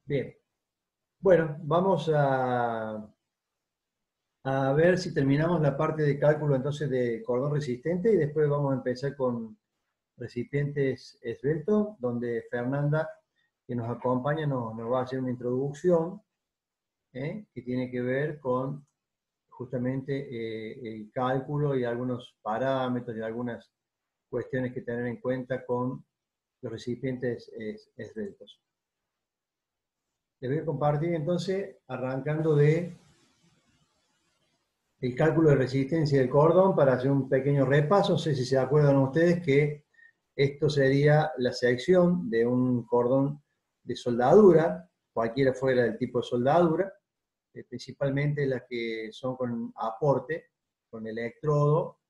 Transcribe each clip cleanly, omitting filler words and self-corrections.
Bien. Bueno, vamos a ver si terminamos la parte de cálculo entonces de cordón resistente y después vamos a empezar con recipientes esbeltos, donde Fernanda, que nos acompaña, nos va a hacer una introducción que tiene que ver con justamente el cálculo y algunos parámetros y algunas cuestiones que tener en cuenta con los recipientes esbeltos. Les voy a compartir entonces, arrancando de el cálculo de resistencia del cordón para hacer un pequeño repaso. No sé si se acuerdan ustedes que esto sería la sección de un cordón de soldadura, cualquiera fuera del tipo de soldadura, principalmente las que son con aporte, con electrodo,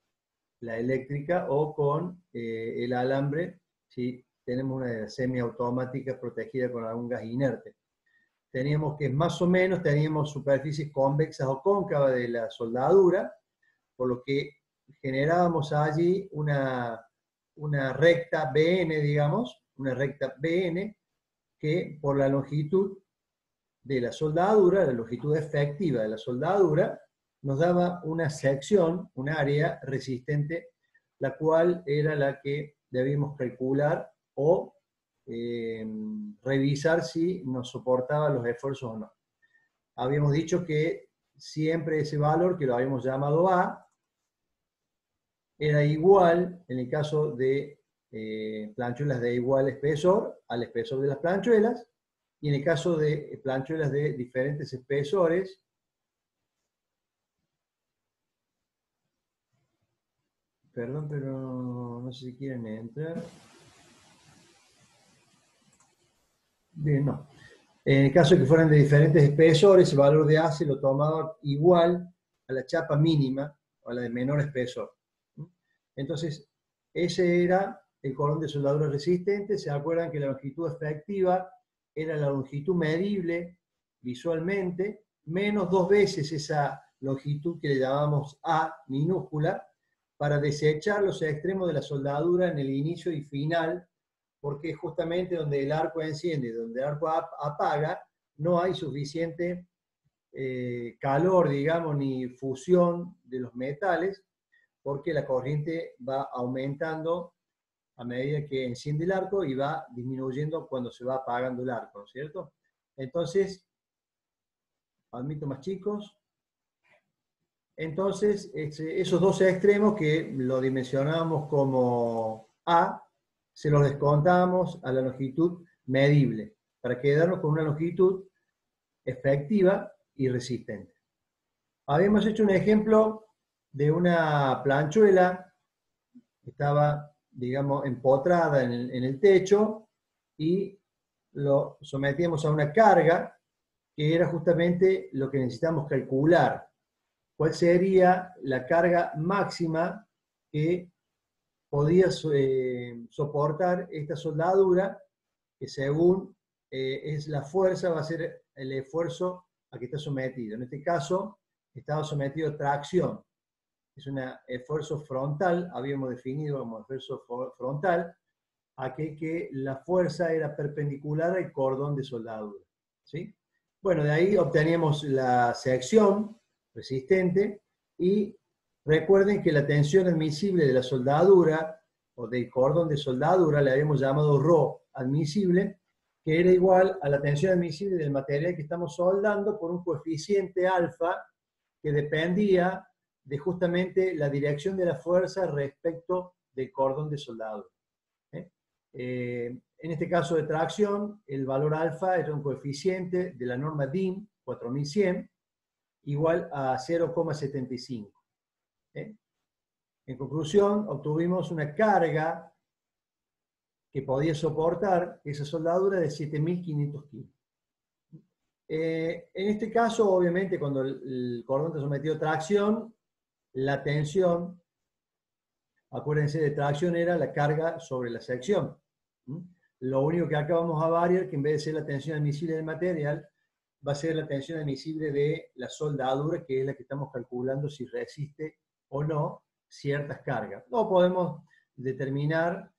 la eléctrica o con el alambre, si tenemos una semiautomática protegida con algún gas inerte. Teníamos que más o menos teníamos superficies convexas o cóncavas de la soldadura, por lo que generábamos allí una recta BN, digamos, una recta BN que por la longitud de la soldadura, la longitud efectiva de la soldadura, nos daba una sección, un área resistente, la cual era la que debíamos calcular o revisar si nos soportaba los esfuerzos o no. Habíamos dicho que siempre ese valor, que lo habíamos llamado A, era igual, en el caso de planchuelas de igual espesor, al espesor de las planchuelas, y en el caso de planchuelas de diferentes espesores, perdón, pero no sé si quieren entrar. Bien, no. En el caso de que fueran de diferentes espesores, el valor de A se lo tomaba igual a la chapa mínima o a la de menor espesor. Entonces, ese era el cordón de soldadura resistente. ¿Se acuerdan que la longitud efectiva era la longitud medible visualmente, menos 2 veces esa longitud que le llamamos A minúscula, para desechar los extremos de la soldadura en el inicio y final, porque justamente donde el arco enciende y donde el arco apaga, no hay suficiente calor, digamos, ni fusión de los metales, porque la corriente va aumentando a medida que enciende el arco y va disminuyendo cuando se va apagando el arco, ¿no es cierto? Entonces, admito más chicos. Entonces, esos dos extremos que lo dimensionamos como A, se los descontamos a la longitud medible, para quedarnos con una longitud efectiva y resistente. Habíamos hecho un ejemplo de una planchuela que estaba, digamos, empotrada en el techo y lo sometíamos a una carga que era justamente lo que necesitamos calcular. ¿Cuál sería la carga máxima que podía soportar esta soldadura? Que según es la fuerza, va a ser el esfuerzo a que está sometido. En este caso, estaba sometido a tracción. Es un esfuerzo frontal, habíamos definido como esfuerzo frontal, aquel que la fuerza era perpendicular al cordón de soldadura. ¿Sí? Bueno, de ahí obteníamos la sección resistente y recuerden que la tensión admisible de la soldadura o del cordón de soldadura le habíamos llamado ρ admisible, que era igual a la tensión admisible del material que estamos soldando por un coeficiente alfa que dependía de justamente la dirección de la fuerza respecto del cordón de soldadura. En este caso de tracción, el valor alfa era un coeficiente de la norma DIN 4100 igual a 0,75. En conclusión, obtuvimos una carga que podía soportar esa soldadura de 7500 kilos. En este caso, obviamente, cuando el cordón está sometido a tracción, la tensión, acuérdense, de tracción era la carga sobre la sección. Lo único que acá vamos a variar, que en vez de ser la tensión admisible del material, va a ser la tensión admisible de la soldadura, que es la que estamos calculando si resiste o no ciertas cargas. O podemos determinar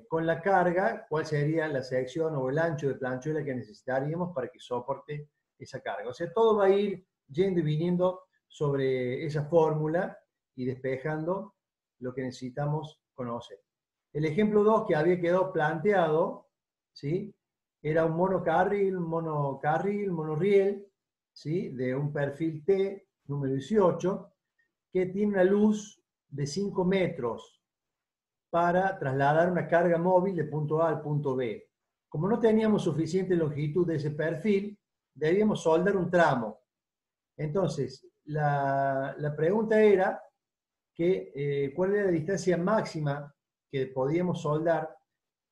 con la carga, cuál sería la sección o el ancho de planchuela que necesitaríamos para que soporte esa carga. O sea, todo va a ir yendo y viniendo sobre esa fórmula y despejando lo que necesitamos conocer. El ejemplo 2 que había quedado planteado, ¿sí? Era un monorriel, ¿sí? De un perfil T, número 18, que tiene una luz de 5 metros para trasladar una carga móvil de punto A al punto B. Como no teníamos suficiente longitud de ese perfil, debíamos soldar un tramo. Entonces, la pregunta era que, cuál era la distancia máxima que podíamos soldar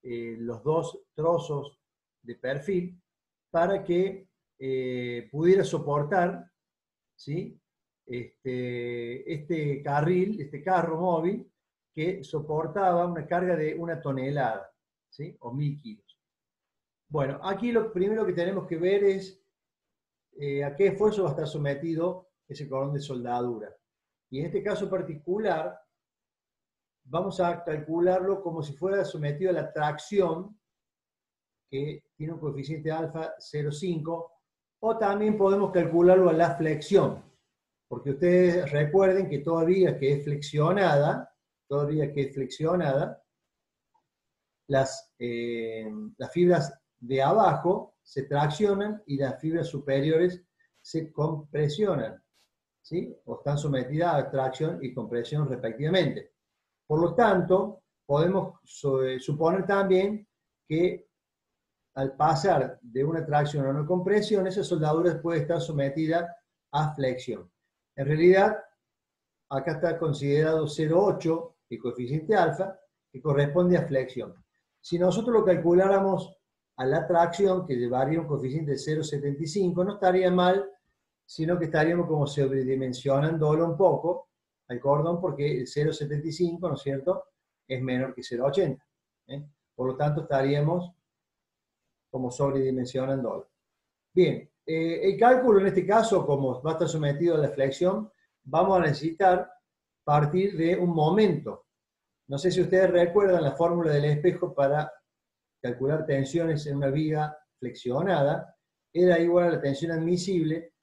los dos trozos de perfil para que pudiera soportar, ¿sí? este carro móvil que soportaba una carga de 1 tonelada, ¿sí? O 1000 kilos. Bueno, aquí lo primero que tenemos que ver es a qué esfuerzo va a estar sometido ese cordón de soldadura. Y en este caso particular, vamos a calcularlo como si fuera sometido a la tracción, que tiene un coeficiente alfa 0,5, o también podemos calcularlo a la flexión, porque ustedes recuerden que todavía que es flexionada, las fibras de abajo se traccionan y las fibras superiores se compresionan, ¿sí? O están sometidas a tracción y compresión respectivamente. Por lo tanto, podemos suponer también que al pasar de una tracción a una compresión, esa soldadura puede estar sometida a flexión. En realidad, acá está considerado 0,8 el coeficiente alfa, que corresponde a flexión. Si nosotros lo calculáramos a la tracción, que llevaría un coeficiente de 0,75, no estaría mal, sino que estaríamos como sobredimensionándolo un poco al cordón, porque el 0,75, ¿no es cierto?, es menor que 0,80. Por lo tanto, estaríamos como sobredimensionándolo. Bien, el cálculo en este caso, como va a estar sometido a la flexión, vamos a necesitar partir de un momento. No sé si ustedes recuerdan la fórmula del espejo para calcular tensiones en una viga flexionada. Era igual a la tensión admisible,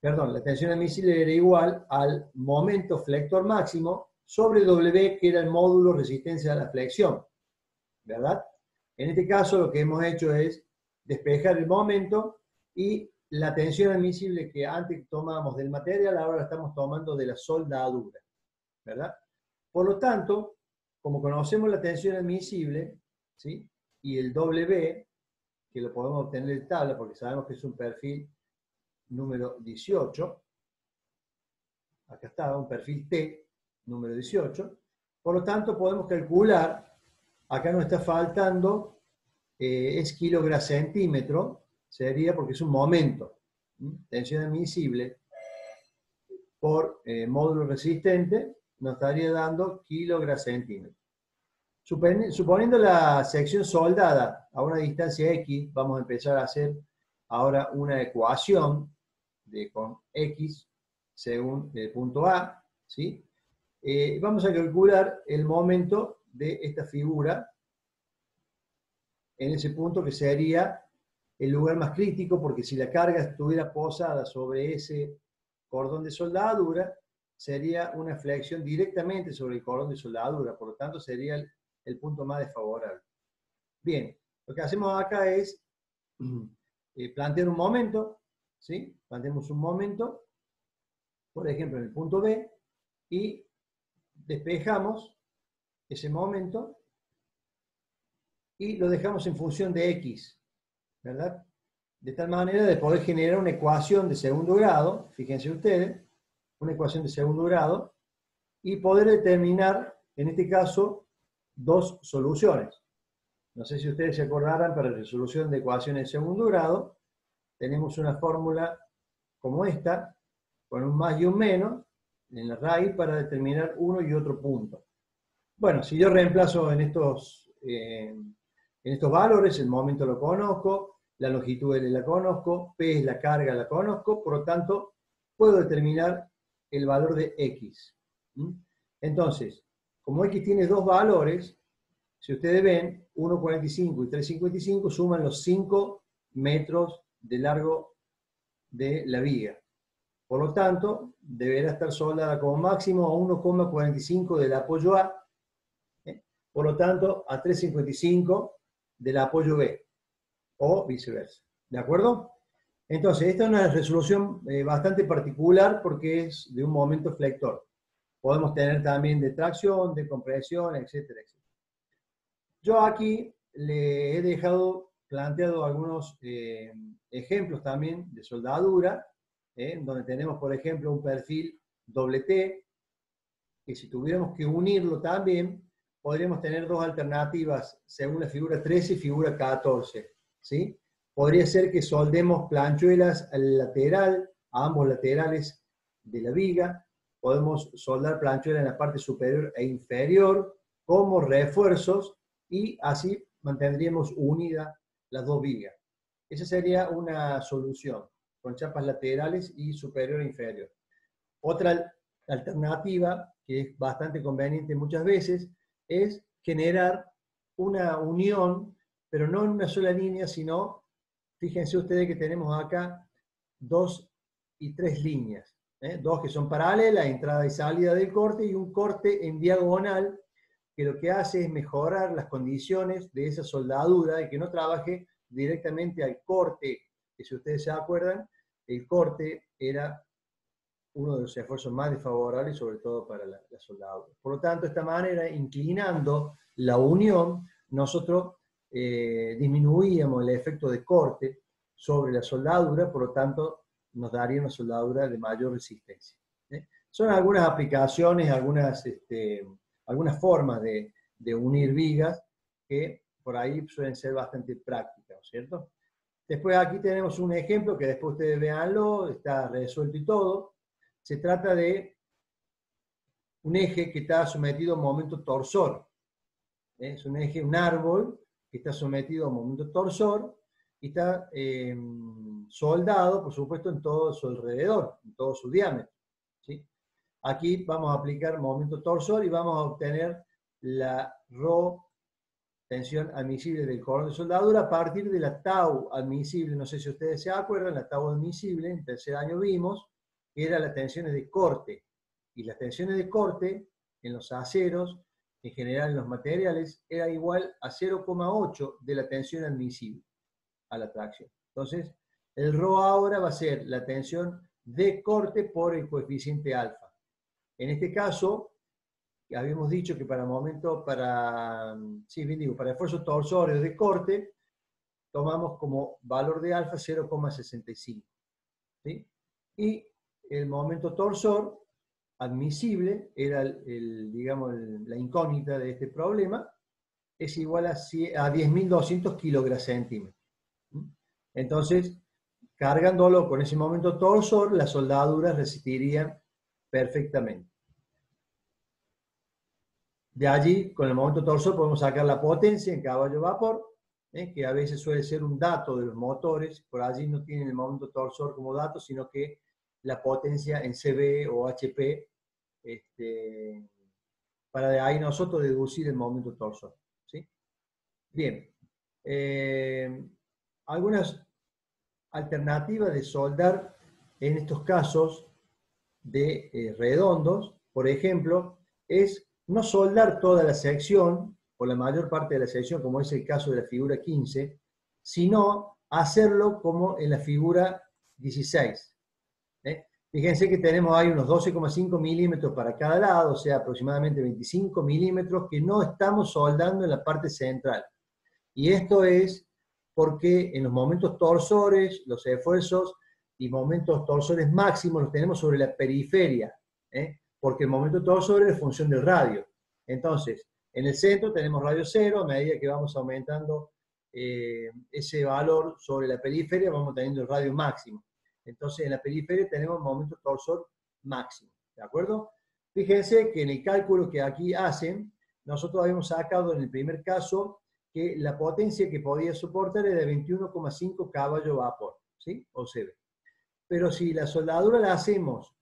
la tensión admisible era igual al momento flector máximo sobre W, que era el módulo resistencia a la flexión, ¿verdad? En este caso lo que hemos hecho es despejar el momento y la tensión admisible que antes tomábamos del material, ahora la estamos tomando de la soldadura, ¿verdad? Por lo tanto, como conocemos la tensión admisible, ¿sí? Y el W, que lo podemos obtener en tabla porque sabemos que es un perfil número 18, acá está, un perfil T, número 18, por lo tanto podemos calcular, acá nos está faltando, es kilogramo centímetro, sería porque es un momento, tensión admisible por módulo resistente, nos estaría dando kilogramo centímetro. Suponiendo la sección soldada a una distancia X, vamos a empezar a hacer ahora una ecuación con X según el punto A, ¿sí? Vamos a calcular el momento de esta figura en ese punto, que sería el lugar más crítico, porque si la carga estuviera posada sobre ese cordón de soldadura, sería una flexión directamente sobre el cordón de soldadura, por lo tanto sería el punto más desfavorable. Bien, lo que hacemos acá es plantear un momento, ¿sí? Planteamos un momento, por ejemplo en el punto B, y despejamos ese momento y lo dejamos en función de X, ¿verdad? De tal manera de poder generar una ecuación de segundo grado, fíjense ustedes, una ecuación de segundo grado, y poder determinar, en este caso, dos soluciones. No sé si ustedes se acordarán, para la resolución de ecuaciones de segundo grado, tenemos una fórmula como esta, con un más y un menos en la raíz para determinar uno y otro punto. Bueno, si yo reemplazo en estos valores, el momento lo conozco, la longitud L la conozco, P es la carga, la conozco, por lo tanto, puedo determinar el valor de X. Entonces, como X tiene dos valores, Si ustedes ven, 1,45 y 3,55 suman los 5 metros de largo de la viga. Por lo tanto, deberá estar soldada como máximo a 1,45 del apoyo A, por lo tanto, a 3,55 del apoyo B, o viceversa. ¿De acuerdo? Entonces, esta es una resolución bastante particular porque es de un momento flector. Podemos tener también de tracción, de compresión, etcétera, etcétera. Yo aquí le he dejado planteado algunos ejemplos también de soldadura, donde tenemos, por ejemplo, un perfil doble T, que si tuviéramos que unirlo también, podríamos tener dos alternativas según la figura 13 y figura 14, ¿sí? Podría ser que soldemos planchuelas al lateral, a ambos laterales de la viga. Podemos soldar planchuelas en la parte superior e inferior como refuerzos y así mantendríamos unidas las dos vigas. Esa sería una solución, con chapas laterales y superior e inferior. Otra alternativa, que es bastante conveniente muchas veces, es generar una unión, pero no en una sola línea, sino, fíjense ustedes que tenemos acá 2 y 3 líneas, dos que son paralelas, entrada y salida del corte, y un corte en diagonal, que lo que hace es mejorar las condiciones de esa soldadura y que no trabaje directamente al corte, que si ustedes se acuerdan, el corte era uno de los esfuerzos más desfavorables, sobre todo para la soldadura. Por lo tanto, de esta manera, inclinando la unión, nosotros disminuíamos el efecto de corte sobre la soldadura, por lo tanto, nos daría una soldadura de mayor resistencia. Son algunas aplicaciones, algunas formas de unir vigas que por ahí suelen ser bastante prácticas, ¿no es cierto? Después aquí tenemos un ejemplo que después ustedes veanlo, está resuelto y todo. Se trata de un eje que está sometido a un momento torsor. Es un eje, un árbol que está sometido a un momento torsor y está soldado, por supuesto, en todo su alrededor, en todo su diámetro, ¿sí? Aquí vamos a aplicar momento torsor y vamos a obtener la Rho, tensión admisible del cordón de soldadura, a partir de la tau admisible. No sé si ustedes se acuerdan, la tau admisible, en tercer año vimos, que eran las tensiones de corte. Y las tensiones de corte en los aceros, en general en los materiales, era igual a 0,8 de la tensión admisible a la tracción. Entonces, el Rho ahora va a ser la tensión de corte por el coeficiente alfa. En este caso, habíamos dicho que para esfuerzos torsorios de corte, tomamos como valor de alfa 0,65. ¿Sí? Y el momento torsor admisible, era la incógnita de este problema, es igual a 10.200 kilogracéntimos. Entonces, cargándolo con ese momento torsor, las soldaduras resistirían perfectamente. De allí, con el momento torsor, podemos sacar la potencia en caballo-vapor, que a veces suele ser un dato de los motores. Por allí no tienen el momento torsor como dato, sino que la potencia en CB o HP, para de ahí nosotros deducir el momento torsor, ¿sí? Bien. Algunas alternativas de soldar en estos casos de redondos, por ejemplo, es no soldar toda la sección, o la mayor parte de la sección, como es el caso de la figura 15, sino hacerlo como en la figura 16. Fíjense que tenemos ahí unos 12,5 milímetros para cada lado, o sea, aproximadamente 25 milímetros que no estamos soldando en la parte central. Y esto es porque en los momentos torsores, los esfuerzos y momentos torsores máximos los tenemos sobre la periferia, porque el momento torsor es función del radio. Entonces, en el centro tenemos radio cero, a medida que vamos aumentando ese valor sobre la periferia, vamos teniendo el radio máximo. Entonces, en la periferia tenemos momento torsor máximo, ¿de acuerdo? Fíjense que en el cálculo que aquí hacen, nosotros habíamos sacado en el primer caso que la potencia que podía soportar era de 21,5 caballo vapor, ¿sí? O CB. Pero si la soldadura la hacemos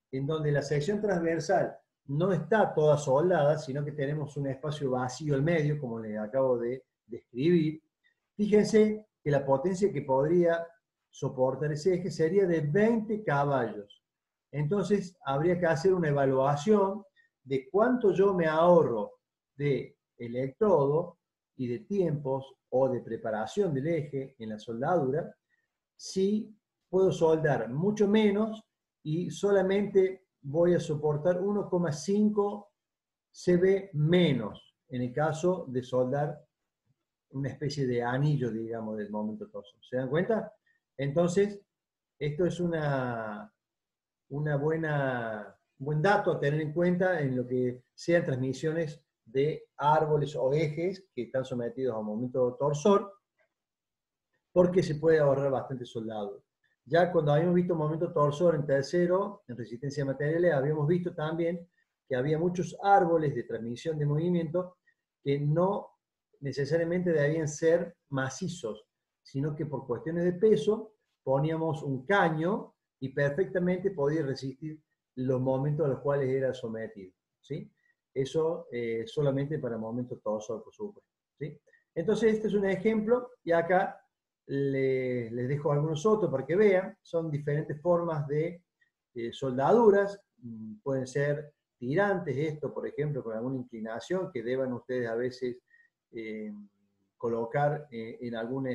en donde la sección transversal no está toda soldada, sino que tenemos un espacio vacío al medio, como les acabo de describir. Fíjense que la potencia que podría soportar ese eje sería de 20 caballos. Entonces, habría que hacer una evaluación de cuánto yo me ahorro de electrodo y de tiempos o de preparación del eje en la soldadura, si puedo soldar mucho menos y solamente voy a soportar 1,5 CV menos en el caso de soldar una especie de anillo, digamos, del momento torsor. ¿Se dan cuenta? Entonces, esto es un buen dato a tener en cuenta en lo que sean transmisiones de árboles o ejes que están sometidos a un momento torsor, porque se puede ahorrar bastante soldado. Ya cuando habíamos visto momento torsor en tercero, en resistencia de materiales, habíamos visto también que había muchos árboles de transmisión de movimiento que no necesariamente debían ser macizos, sino que por cuestiones de peso poníamos un caño y perfectamente podía resistir los momentos a los cuales era sometido. ¿Sí? Eso solamente para momentos torsor, por supuesto. ¿Sí? Entonces este es un ejemplo y acá les dejo algunos otros para que vean. Son diferentes formas de soldaduras. Pueden ser tirantes, esto por ejemplo con alguna inclinación que deban ustedes a veces colocar en algún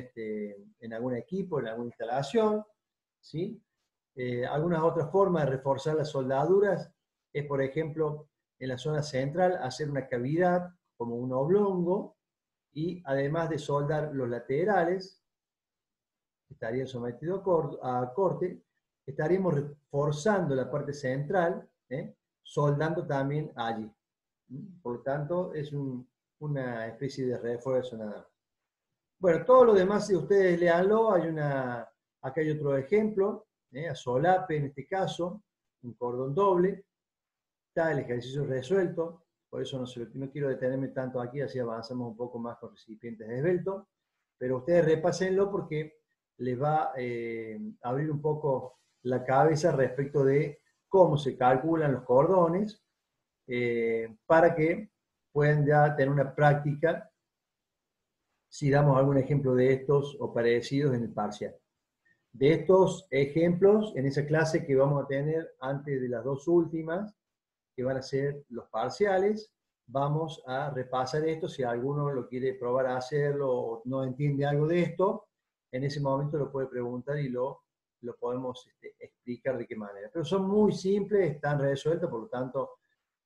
equipo, en alguna instalación. ¿Sí? Algunas otras formas de reforzar las soldaduras es, por ejemplo, en la zona central hacer una cavidad como un oblongo y además de soldar los laterales, estarían sometidos a corte, estaríamos reforzando la parte central, soldando también allí. Por lo tanto, es una especie de refuerzo nada más. Bueno, todo lo demás, si ustedes leanlo, acá hay otro ejemplo, a solape en este caso, un cordón doble, está el ejercicio resuelto, por eso no quiero detenerme tanto aquí, así avanzamos un poco más con recipientes esbeltos, pero ustedes repásenlo porque les va a abrir un poco la cabeza respecto de cómo se calculan los cordones para que puedan ya tener una práctica si damos algún ejemplo de estos o parecidos en el parcial. De estos ejemplos, en esa clase que vamos a tener antes de las dos últimas, que van a ser los parciales, vamos a repasar esto. Si alguno lo quiere probar a hacerlo o no entiende algo de esto, en ese momento lo puede preguntar y lo podemos explicar de qué manera. Pero son muy simples, están resueltos, por lo tanto,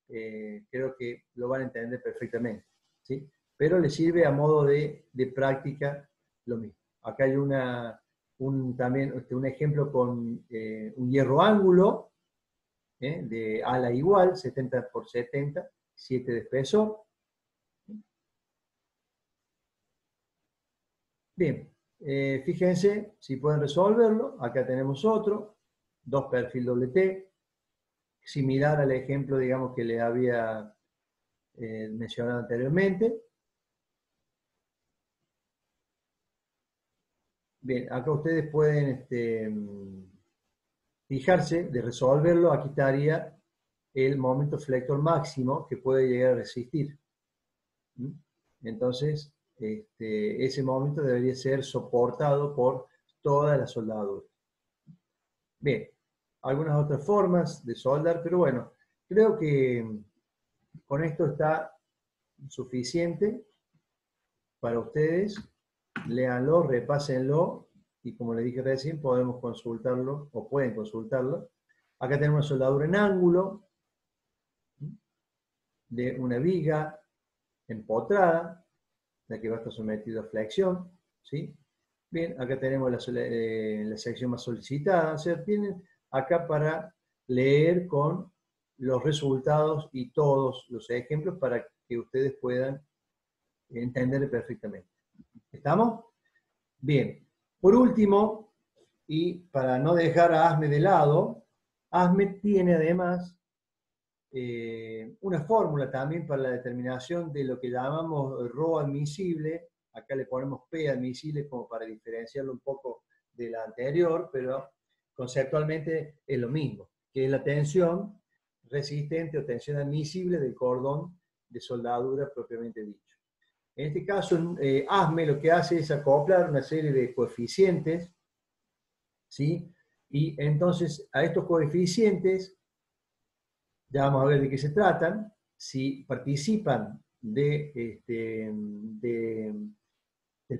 creo que lo van a entender perfectamente. ¿Sí? Pero les sirve a modo de práctica lo mismo. Acá hay también un ejemplo con un hierro ángulo, de ala igual, 70 por 70, 7 de espesor. Bien, fíjense si pueden resolverlo. Acá tenemos otro, 2 perfil doble T, similar al ejemplo, digamos, que le había mencionado anteriormente. Bien, acá ustedes pueden fijarse de resolverlo. Aquí estaría el momento flector máximo que puede llegar a resistir. Entonces, ese momento debería ser soportado por toda la soldadura. Bien, algunas otras formas de soldar, pero bueno, creo que con esto está suficiente para ustedes. Léanlo, repásenlo y como les dije recién, podemos consultarlo o pueden consultarlo. Acá tenemos una soldadura en ángulo de una viga empotrada, la que va a estar sometida a flexión, ¿sí? Bien, acá tenemos la sección más solicitada, o sea, tienen acá para leer con los resultados y todos los ejemplos para que ustedes puedan entender perfectamente. ¿Estamos? Bien. Por último, y para no dejar a ASME de lado, ASME tiene además una fórmula también para la determinación de lo que llamamos ρ admisible. Acá le ponemos P admisible como para diferenciarlo un poco de la anterior, pero conceptualmente es lo mismo, que es la tensión resistente o tensión admisible del cordón de soldadura propiamente dicho. En este caso, ASME lo que hace es acoplar una serie de coeficientes, ¿sí? Y entonces a estos coeficientes, ya vamos a ver de qué se tratan, si participan del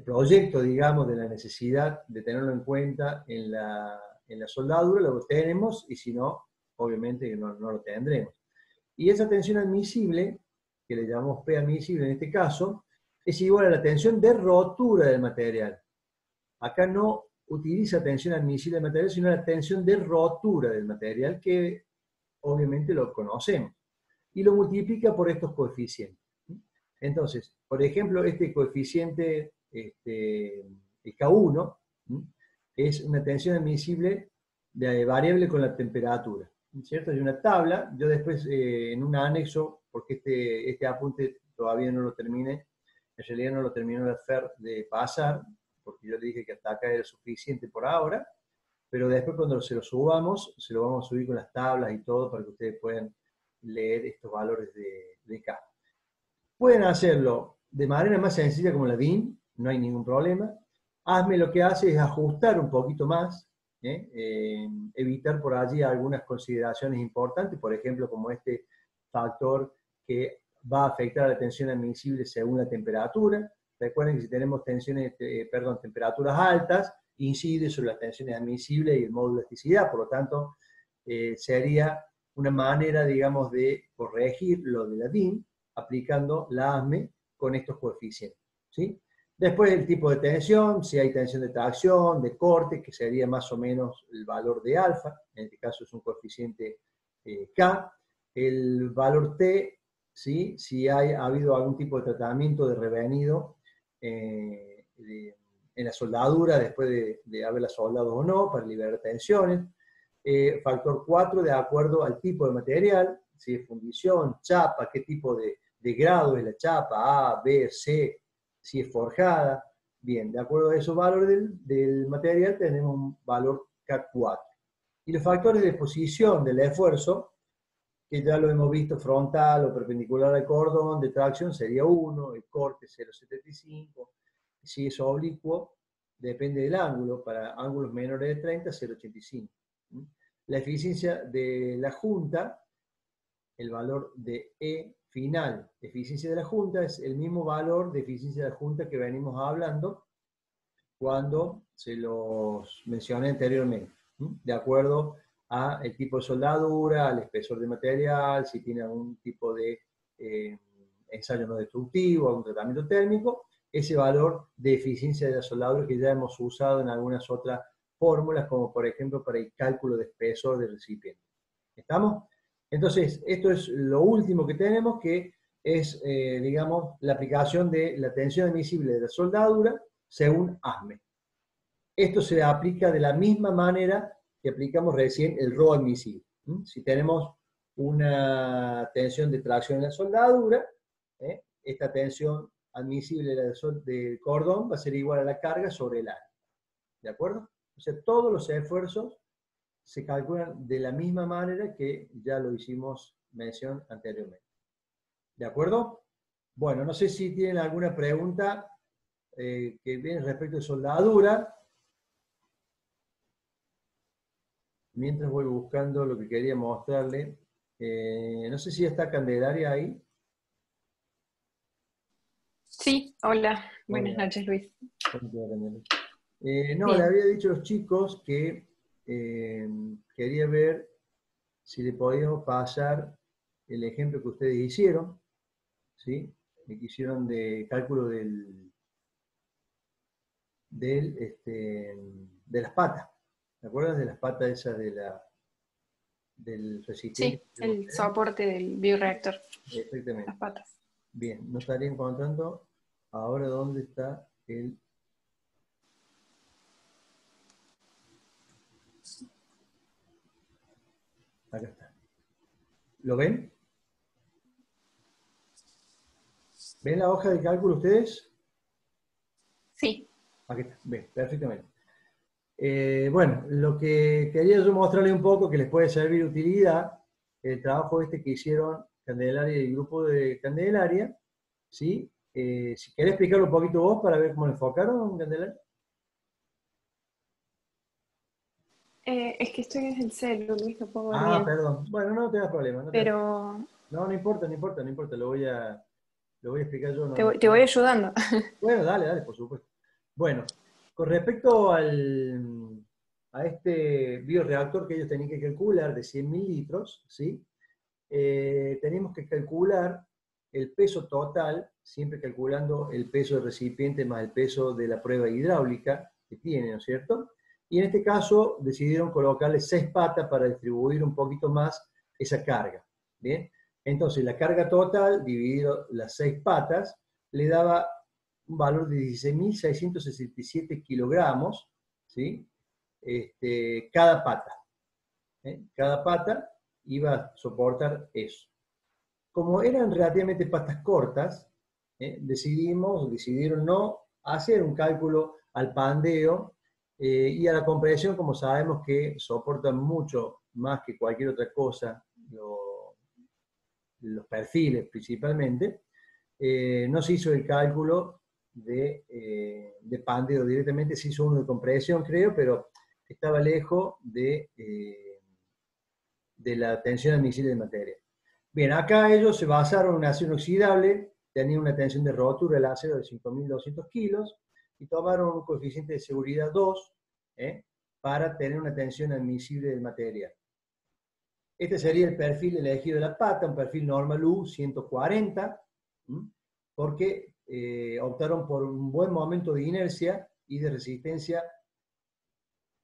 proyecto, digamos, de la necesidad de tenerlo en cuenta en la soldadura, lo tenemos, y si no, obviamente que no lo tendremos. Y esa tensión admisible, que le llamamos P admisible en este caso, es igual a la tensión de rotura del material. Acá no utiliza tensión admisible del material, sino la tensión de rotura del material, que obviamente lo conocemos, y lo multiplica por estos coeficientes. Entonces, por ejemplo, este coeficiente, el K1, es una tensión admisible variable con la temperatura, ¿cierto? Hay una tabla, yo después en un anexo, porque este apunte todavía no lo terminé, en realidad no lo terminó de pasar, porque yo le dije que hasta acá era suficiente por ahora, pero después cuando se lo subamos, se lo vamos a subir con las tablas y todo para que ustedes puedan leer estos valores de K. Pueden hacerlo de manera más sencilla como la DIN, no hay ningún problema. ASME lo que hace es ajustar un poquito más, evitar por allí algunas consideraciones importantes, por ejemplo, como este factor que va a afectar a la tensión admisible según la temperatura. Recuerden que si tenemos temperaturas altas, incide sobre las tensiones admisibles y el módulo de elasticidad, por lo tanto, sería una manera, digamos, de corregir lo de la DIN, aplicando la ASME con estos coeficientes, ¿sí? Después el tipo de tensión, si hay tensión de tracción, de corte, que sería más o menos el valor de alfa, en este caso es un coeficiente K, el valor T, ¿sí? Si ha habido algún tipo de tratamiento de revenido en la soldadura después de haberla soldado o no, para liberar tensiones. Factor 4, de acuerdo al tipo de material, si es fundición, chapa, qué tipo de grado es la chapa, A, B, C, si es forjada. Bien, de acuerdo a esos valores del material tenemos un valor K4. Y los factores de exposición del esfuerzo, que ya lo hemos visto, frontal o perpendicular al cordón de tracción sería 1, el corte 0,75, si es oblicuo, depende del ángulo, para ángulos menores de 30, 0,85. La eficiencia de la junta, el valor de E final, eficiencia de la junta, es el mismo valor de eficiencia de la junta que venimos hablando cuando se los mencioné anteriormente, de acuerdo al tipo de soldadura, al espesor de material, si tiene algún tipo de ensayo no destructivo, algún tratamiento térmico, ese valor de eficiencia de la soldadura que ya hemos usado en algunas otras fórmulas, como por ejemplo para el cálculo de espesor del recipiente. ¿Estamos? Entonces, esto es lo último que tenemos, que es, digamos, la aplicación de la tensión admisible de la soldadura según ASME. Esto se aplica de la misma manera que aplicamos recién el RO admisible. Si tenemos una tensión de tracción en la soldadura, esta tensión admisible del cordón va a ser igual a la carga sobre el área. ¿De acuerdo? O sea, todos los esfuerzos se calculan de la misma manera que ya lo hicimos mención anteriormente. ¿De acuerdo? Bueno, no sé si tienen alguna pregunta que viene respecto de soldadura. Mientras voy buscando lo que quería mostrarle. No sé si está Candelaria ahí. Sí, hola, buenas Hola. noches, Luis. No, le Bien, había dicho a los chicos que quería ver si le podíamos pasar el ejemplo que ustedes hicieron, ¿sí? Que hicieron de cálculo de las patas. ¿Te acuerdas de las patas esas del recipiente sí, que yo el mostré? soporte del bioreactor, Exactamente. las patas. Bien, no estaría encontrando ahora dónde está el... Acá está. ¿Lo ven? ¿Ven la hoja de cálculo ustedes? Sí, Aquí está. Bien, perfectamente. Bueno, lo que quería yo mostrarles un poco que les puede servir de utilidad el trabajo este que hicieron Candelaria y el grupo de Candelaria, ¿sí? Si querés explicarlo un poquito vos para ver cómo lo enfocaron, Candelaria. Es que estoy desde el celu, Luis, no puedo ver Ah, bien. perdón. Bueno, no te das problema. Pero No, no importa, no importa, no importa. Lo voy a explicar yo. No, te voy ayudando. Bueno, dale, dale, por supuesto. Bueno, con respecto a este bioreactor que ellos tenían que calcular de 100.000 litros, ¿sí? Tenemos que calcular el peso total, siempre calculando el peso del recipiente más el peso de la prueba hidráulica que tiene, ¿no es cierto? Y en este caso decidieron colocarle 6 patas para distribuir un poquito más esa carga, ¿bien? Entonces la carga total, dividido las 6 patas, le daba un valor de 16.667 kilogramos, ¿sí? Cada pata. Cada pata iba a soportar eso. Como eran relativamente patas cortas, decidieron no hacer un cálculo al pandeo y a la compresión, como sabemos que soportan mucho más que cualquier otra cosa, los perfiles principalmente, no se hizo el cálculo de pandeo directamente, se hizo uno de compresión, creo, pero estaba lejos de la tensión admisible de materia. Bien, acá ellos se basaron en un acero inoxidable, tenía una tensión de rotura del acero de 5.200 kilos, y tomaron un coeficiente de seguridad 2 para tener una tensión admisible del material. Este sería el perfil elegido de la pata, un perfil normal U 140, porque optaron por un buen momento de inercia y de resistencia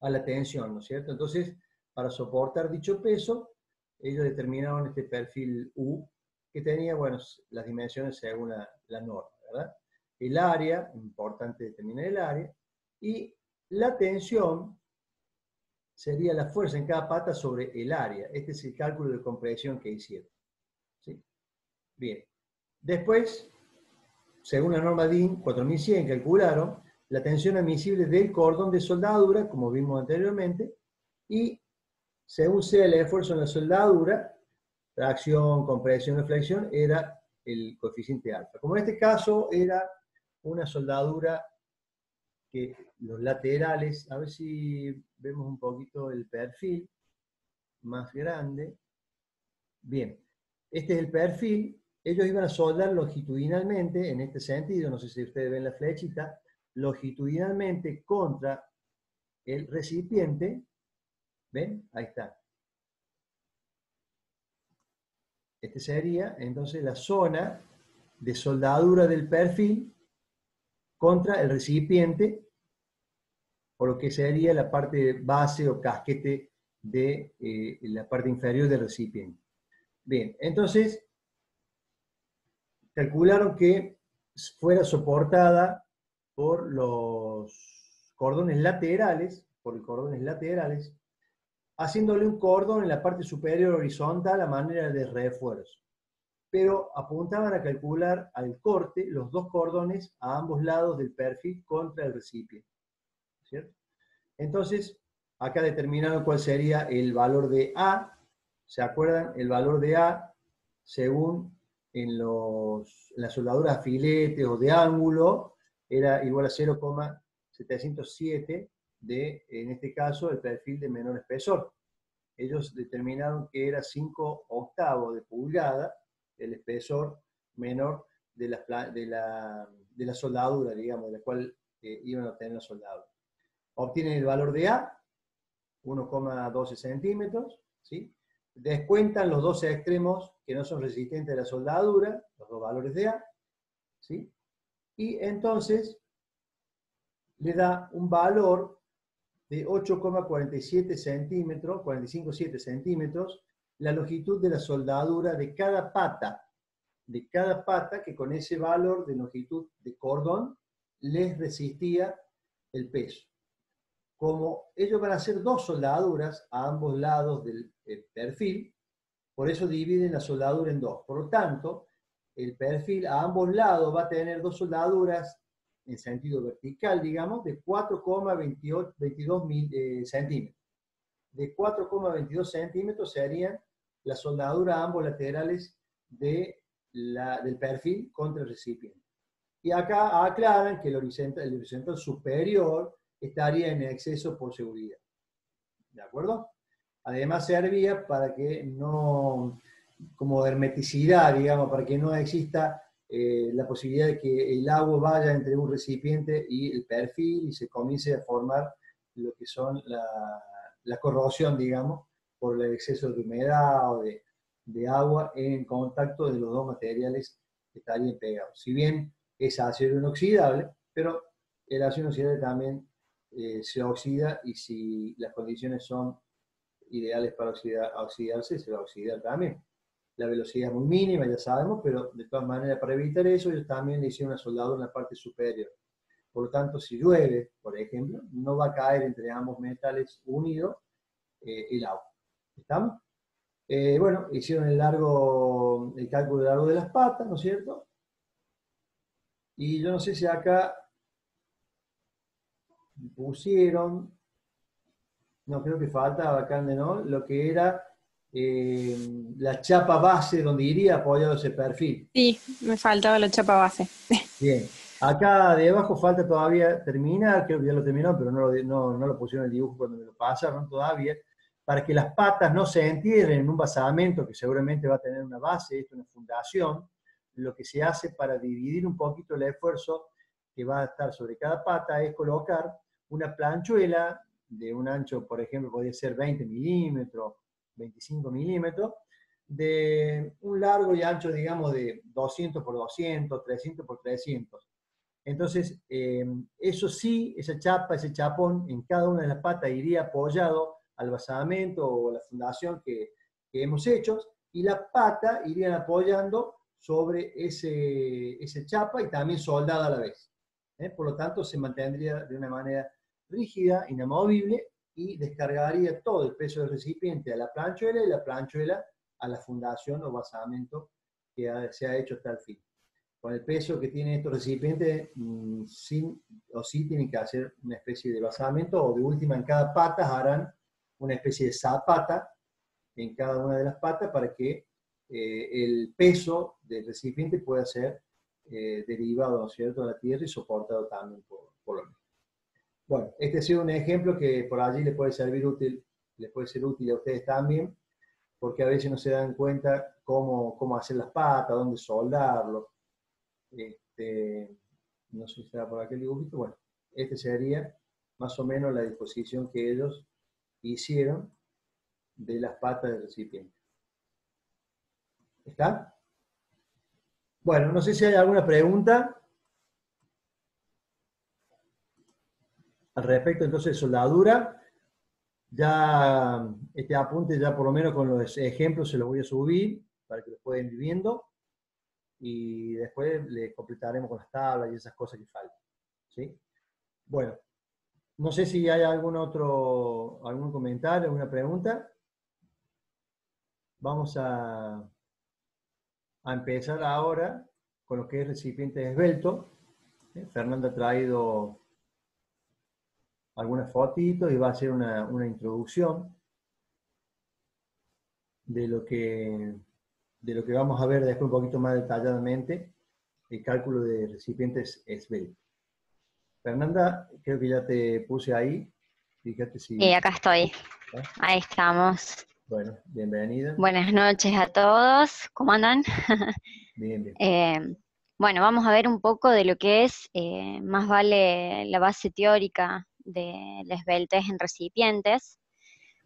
a la tensión, ¿no es cierto? Entonces, para soportar dicho peso, ellos determinaron este perfil U, que tenía, bueno, las dimensiones según la norma, ¿verdad? El área, importante determinar el área, y la tensión sería la fuerza en cada pata sobre el área. Este es el cálculo de compresión que hicieron. ¿Sí? Bien. Después, según la norma DIN 4100, calcularon la tensión admisible del cordón de soldadura, como vimos anteriormente, y según sea el esfuerzo en la soldadura, tracción, compresión o flexión, era el coeficiente alfa. Como en este caso era una soldadura que los laterales, a ver si vemos un poquito el perfil más grande. Bien, este es el perfil. Ellos iban a soldar longitudinalmente, en este sentido, no sé si ustedes ven la flechita, longitudinalmente contra el recipiente. ¿Ven? Ahí está. Este sería entonces la zona de soldadura del perfil contra el recipiente, por lo que sería la parte base o casquete de la parte inferior del recipiente. Bien, entonces calcularon que fuera soportada por los cordones laterales, haciéndole un cordón en la parte superior horizontal a manera de refuerzo. Pero apuntaban a calcular al corte los dos cordones a ambos lados del perfil contra el recipiente, ¿cierto? Entonces, acá determinaron cuál sería el valor de A. ¿Se acuerdan? El valor de A, según en las soldaduras a filetes o de ángulo, era igual a 0,707 de, en este caso, el perfil de menor espesor. Ellos determinaron que era 5/8 de pulgada el espesor menor de la soldadura, digamos, de la cual iban a obtener la soldadura. Obtienen el valor de A, 1,12 centímetros, ¿sí? Descuentan los dos extremos que no son resistentes a la soldadura, los dos valores de A, ¿sí? Y entonces le da un valor de 8,47 centímetros, 45,7 centímetros, la longitud de la soldadura de cada pata, que con ese valor de longitud de cordón les resistía el peso. Como ellos van a hacer dos soldaduras a ambos lados del perfil, por eso dividen la soldadura en dos. Por lo tanto, el perfil a ambos lados va a tener dos soldaduras en sentido vertical, digamos, de 4,22 centímetros. De 4,22 centímetros serían la soldadura a ambos laterales del perfil contra el recipiente. Y acá aclaran que el horizontal superior estaría en exceso por seguridad. ¿De acuerdo? Además servía para que no, como hermeticidad, digamos, para que no exista la posibilidad de que el agua vaya entre un recipiente y el perfil y se comience a formar lo que son la corrosión, digamos, por el exceso de humedad o de agua en contacto de los dos materiales que estarían pegados. Si bien es acero inoxidable, pero el acero inoxidable también se oxida y si las condiciones son ideales para oxidarse, se va a oxidar también. La velocidad es muy mínima, ya sabemos, pero de todas maneras, para evitar eso, ellos también le hicieron una soldadura en la parte superior. Por lo tanto, si llueve, por ejemplo, no va a caer entre ambos metales unidos el agua. ¿Estamos? Bueno, hicieron el cálculo del largo de las patas, ¿no es cierto? Y yo no sé si acá pusieron, no creo que falta acá, ¿no? Lo que era la chapa base donde iría apoyado ese perfil. Sí, me faltaba la chapa base. Bien. Acá debajo falta todavía terminar, creo que ya lo terminó, pero no lo pusieron en el dibujo cuando me lo pasaron todavía, para que las patas no se entierren en un basamento que seguramente va a tener una base, esto es una fundación. Lo que se hace para dividir un poquito el esfuerzo que va a estar sobre cada pata es colocar una planchuela de un ancho, por ejemplo, podría ser 20 milímetros, 25 milímetros, de un largo y ancho, digamos, de 200 por 200, 300 por 300. Entonces, eso sí, esa chapa, ese chapón, en cada una de las patas iría apoyado al basamento o la fundación que hemos hecho, y las patas irían apoyando sobre ese chapa y también soldada a la vez. Por lo tanto, se mantendría de una manera rígida, inamovible, y descargaría todo el peso del recipiente a la planchuela y la planchuela a la fundación o basamento que se ha hecho hasta el fin. Con el peso que tienen estos recipientes, sí tienen que hacer una especie de basamento, o de última en cada pata harán una especie de zapata en cada una de las patas para que el peso del recipiente pueda ser derivado, ¿no es cierto?, de la tierra y soportado también por lo mismo. Bueno, este ha sido un ejemplo que por allí les puede ser útil a ustedes también, porque a veces no se dan cuenta cómo hacer las patas, dónde soldarlo. No sé si está por aquel dibujito. Bueno, este sería más o menos la disposición que ellos hicieron de las patas del recipiente. ¿Está? Bueno, no sé si hay alguna pregunta al respecto entonces de soldadura. Ya este apunte, ya por lo menos con los ejemplos, se los voy a subir para que los puedan ir viendo, y después le completaremos con las tablas y esas cosas que faltan. ¿Sí? Bueno, no sé si hay algún comentario, alguna pregunta. Vamos a empezar ahora con lo que es recipiente esbelto. Fernanda ha traído algunas fotitos y va a hacer una introducción de lo que vamos a ver después un poquito más detalladamente, el cálculo de recipientes esbeltos. Fernanda, creo que ya te puse ahí. Fíjate si... Y acá estoy. Ahí estamos. Bueno, bienvenida. Buenas noches a todos. ¿Cómo andan? Bien, bien. Bueno, vamos a ver un poco de lo que es, más vale la base teórica de la esbeltez en recipientes.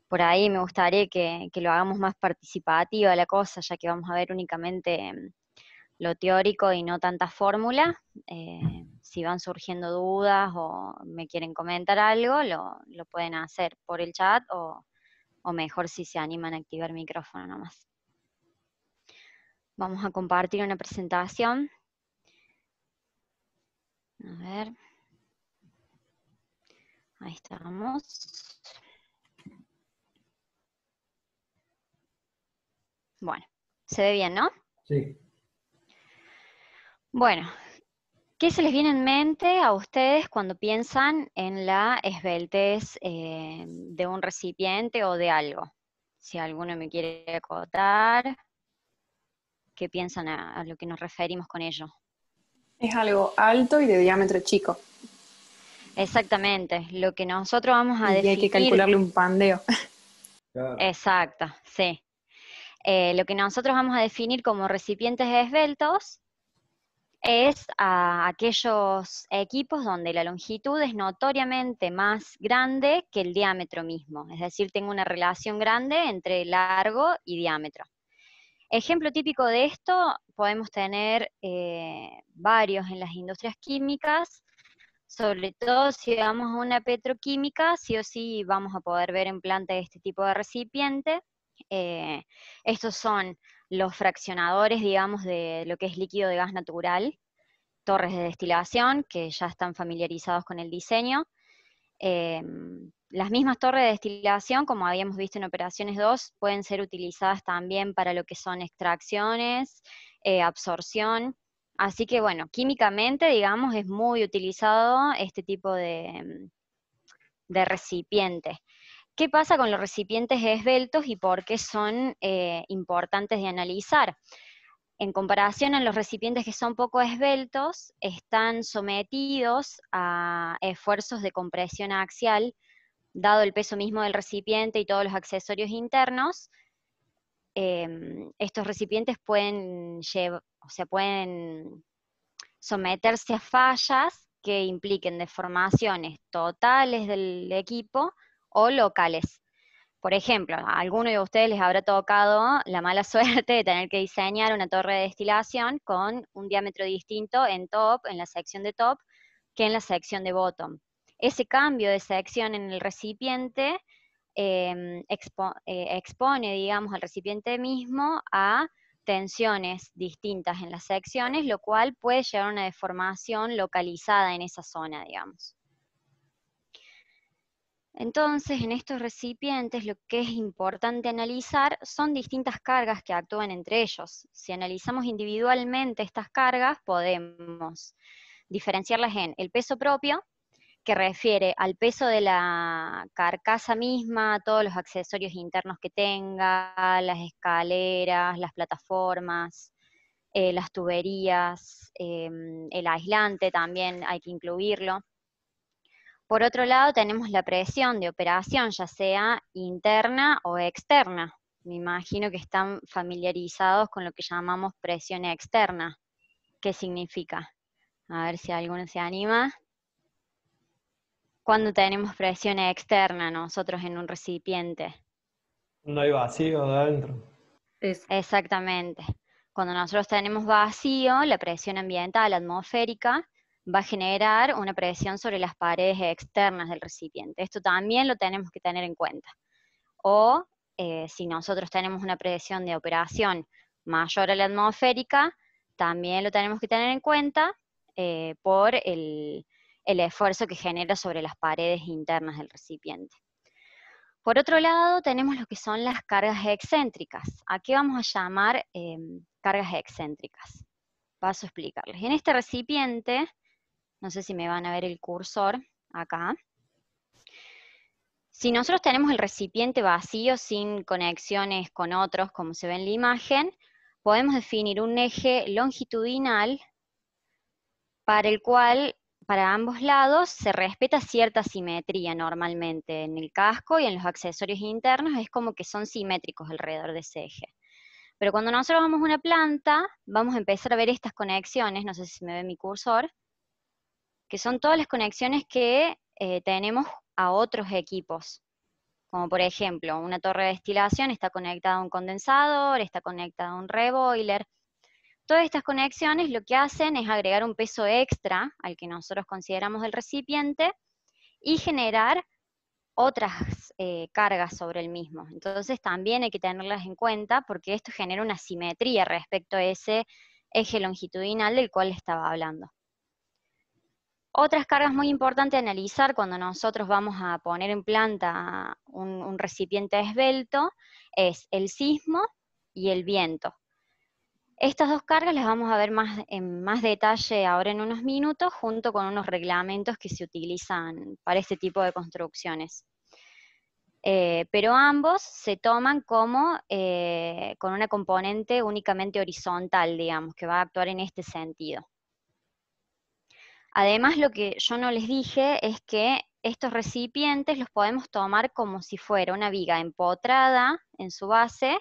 Por ahí me gustaría que lo hagamos más participativa la cosa, ya que vamos a ver únicamente lo teórico y no tanta fórmula. Si van surgiendo dudas o me quieren comentar algo, lo pueden hacer por el chat o mejor si se animan a activar el micrófono nomás. Vamos a compartir una presentación. A ver. Ahí estamos. Bueno, se ve bien, ¿no? Sí. Bueno, ¿qué se les viene en mente a ustedes cuando piensan en la esbeltez de un recipiente o de algo? si alguno me quiere acotar, ¿qué piensan a lo que nos referimos con ello? Es algo alto y de diámetro chico. Exactamente, lo que nosotros vamos a Y hay que definir, calcularle un pandeo. Claro. exacto, sí. Lo que nosotros vamos a definir como recipientes esbeltos es a aquellos equipos donde la longitud es notoriamente más grande que el diámetro mismo, es decir, tengo una relación grande entre largo y diámetro. Ejemplo típico de esto podemos tener varios en las industrias químicas, sobre todo si vamos a una petroquímica, sí o sí vamos a poder ver en planta este tipo de recipiente. Estos son los fraccionadores, digamos, de lo que es líquido de gas natural, torres de destilación, que ya están familiarizados con el diseño. Las mismas torres de destilación, como habíamos visto en operaciones 2, pueden ser utilizadas también para lo que son extracciones, absorción. Así que bueno, químicamente, digamos, es muy utilizado este tipo de recipiente. ¿Qué pasa con los recipientes esbeltos y por qué son importantes de analizar? En comparación a los recipientes que son poco esbeltos, están sometidos a esfuerzos de compresión axial, dado el peso mismo del recipiente y todos los accesorios internos. Estos recipientes pueden someterse a fallas que impliquen deformaciones totales del equipo o locales. Por ejemplo, a alguno de ustedes les habrá tocado la mala suerte de tener que diseñar una torre de destilación con un diámetro distinto en top, en la sección de top, que en la sección de bottom. Ese cambio de sección en el recipiente expone, digamos, al recipiente mismo a tensiones distintas en las secciones, lo cual puede llevar a una deformación localizada en esa zona, digamos. Entonces, en estos recipientes lo que es importante analizar son distintas cargas que actúan entre ellos. Si analizamos individualmente estas cargas, podemos diferenciarlas en el peso propio, que refiere al peso de la carcasa misma, todos los accesorios internos que tenga, las escaleras, las plataformas, las tuberías, el aislante también hay que incluirlo. Por otro lado, tenemos la presión de operación, ya sea interna o externa. Me imagino que están familiarizados con lo que llamamos presión externa. ¿Qué significa? A ver si alguno se anima. Cuando tenemos presión externa nosotros en un recipiente. No hay vacío de adentro. Eso. Exactamente. Cuando nosotros tenemos vacío, la presión ambiental atmosférica va a generar una presión sobre las paredes externas del recipiente. Esto también lo tenemos que tener en cuenta. O si nosotros tenemos una presión de operación mayor a la atmosférica, también lo tenemos que tener en cuenta por el esfuerzo que genera sobre las paredes internas del recipiente. Por otro lado, tenemos lo que son las cargas excéntricas. ¿A qué vamos a llamar cargas excéntricas? Paso a explicarles. En este recipiente, no sé si me van a ver el cursor acá. Si nosotros tenemos el recipiente vacío sin conexiones con otros, como se ve en la imagen, podemos definir un eje longitudinal para el cual, para ambos lados, se respeta cierta simetría normalmente. En el casco y en los accesorios internos es como que son simétricos alrededor de ese eje. Pero cuando nosotros vamos a una planta, vamos a empezar a ver estas conexiones, no sé si me ve mi cursor, que son todas las conexiones que tenemos a otros equipos. Como por ejemplo, una torre de destilación está conectada a un condensador, está conectada a un reboiler. Todas estas conexiones lo que hacen es agregar un peso extra al que nosotros consideramos el recipiente y generar otras cargas sobre el mismo. Entonces también hay que tenerlas en cuenta porque esto genera una simetría respecto a ese eje longitudinal del cual estaba hablando. Otras cargas muy importantes a analizar cuando nosotros vamos a poner en planta un recipiente esbelto es el sismo y el viento. Estas dos cargas las vamos a ver en más detalle ahora en unos minutos, junto con unos reglamentos que se utilizan para este tipo de construcciones. pero ambos se toman como con una componente únicamente horizontal, digamos, que va a actuar en este sentido. Además, lo que yo no les dije es que estos recipientes los podemos tomar como si fuera una viga empotrada en su base,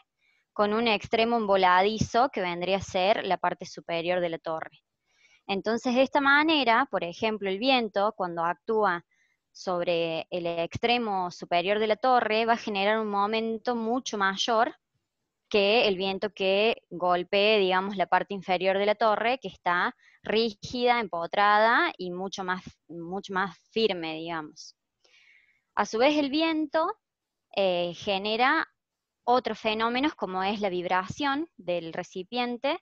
con un extremo voladizo que vendría a ser la parte superior de la torre. Entonces, de esta manera, por ejemplo, el viento, cuando actúa sobre el extremo superior de la torre, va a generar un momento mucho mayor que el viento que golpee, digamos, la parte inferior de la torre, que está rígida, empotrada y mucho más firme, digamos. A su vez, el viento genera otros fenómenos como es la vibración del recipiente,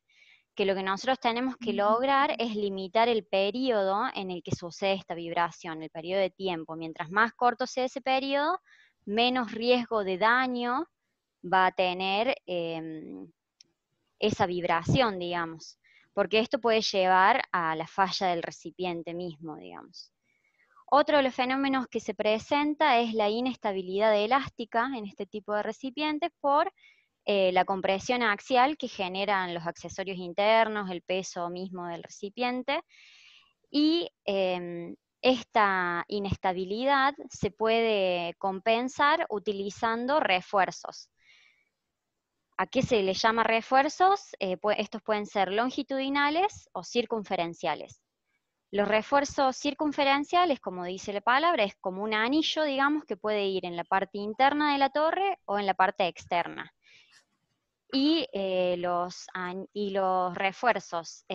que lo que nosotros tenemos que lograr es limitar el periodo en el que sucede esta vibración, el periodo de tiempo. Mientras más corto sea ese periodo, menos riesgo de daño va a tener esa vibración, digamos, porque esto puede llevar a la falla del recipiente mismo, digamos. Otro de los fenómenos que se presenta es la inestabilidad elástica en este tipo de recipientes por la compresión axial que generan los accesorios internos, el peso mismo del recipiente, y esta inestabilidad se puede compensar utilizando refuerzos. ¿A qué se le llama refuerzos? Estos pueden ser longitudinales o circunferenciales. Los refuerzos circunferenciales, como dice la palabra, es como un anillo, digamos, que puede ir en la parte interna de la torre o en la parte externa. Y los refuerzos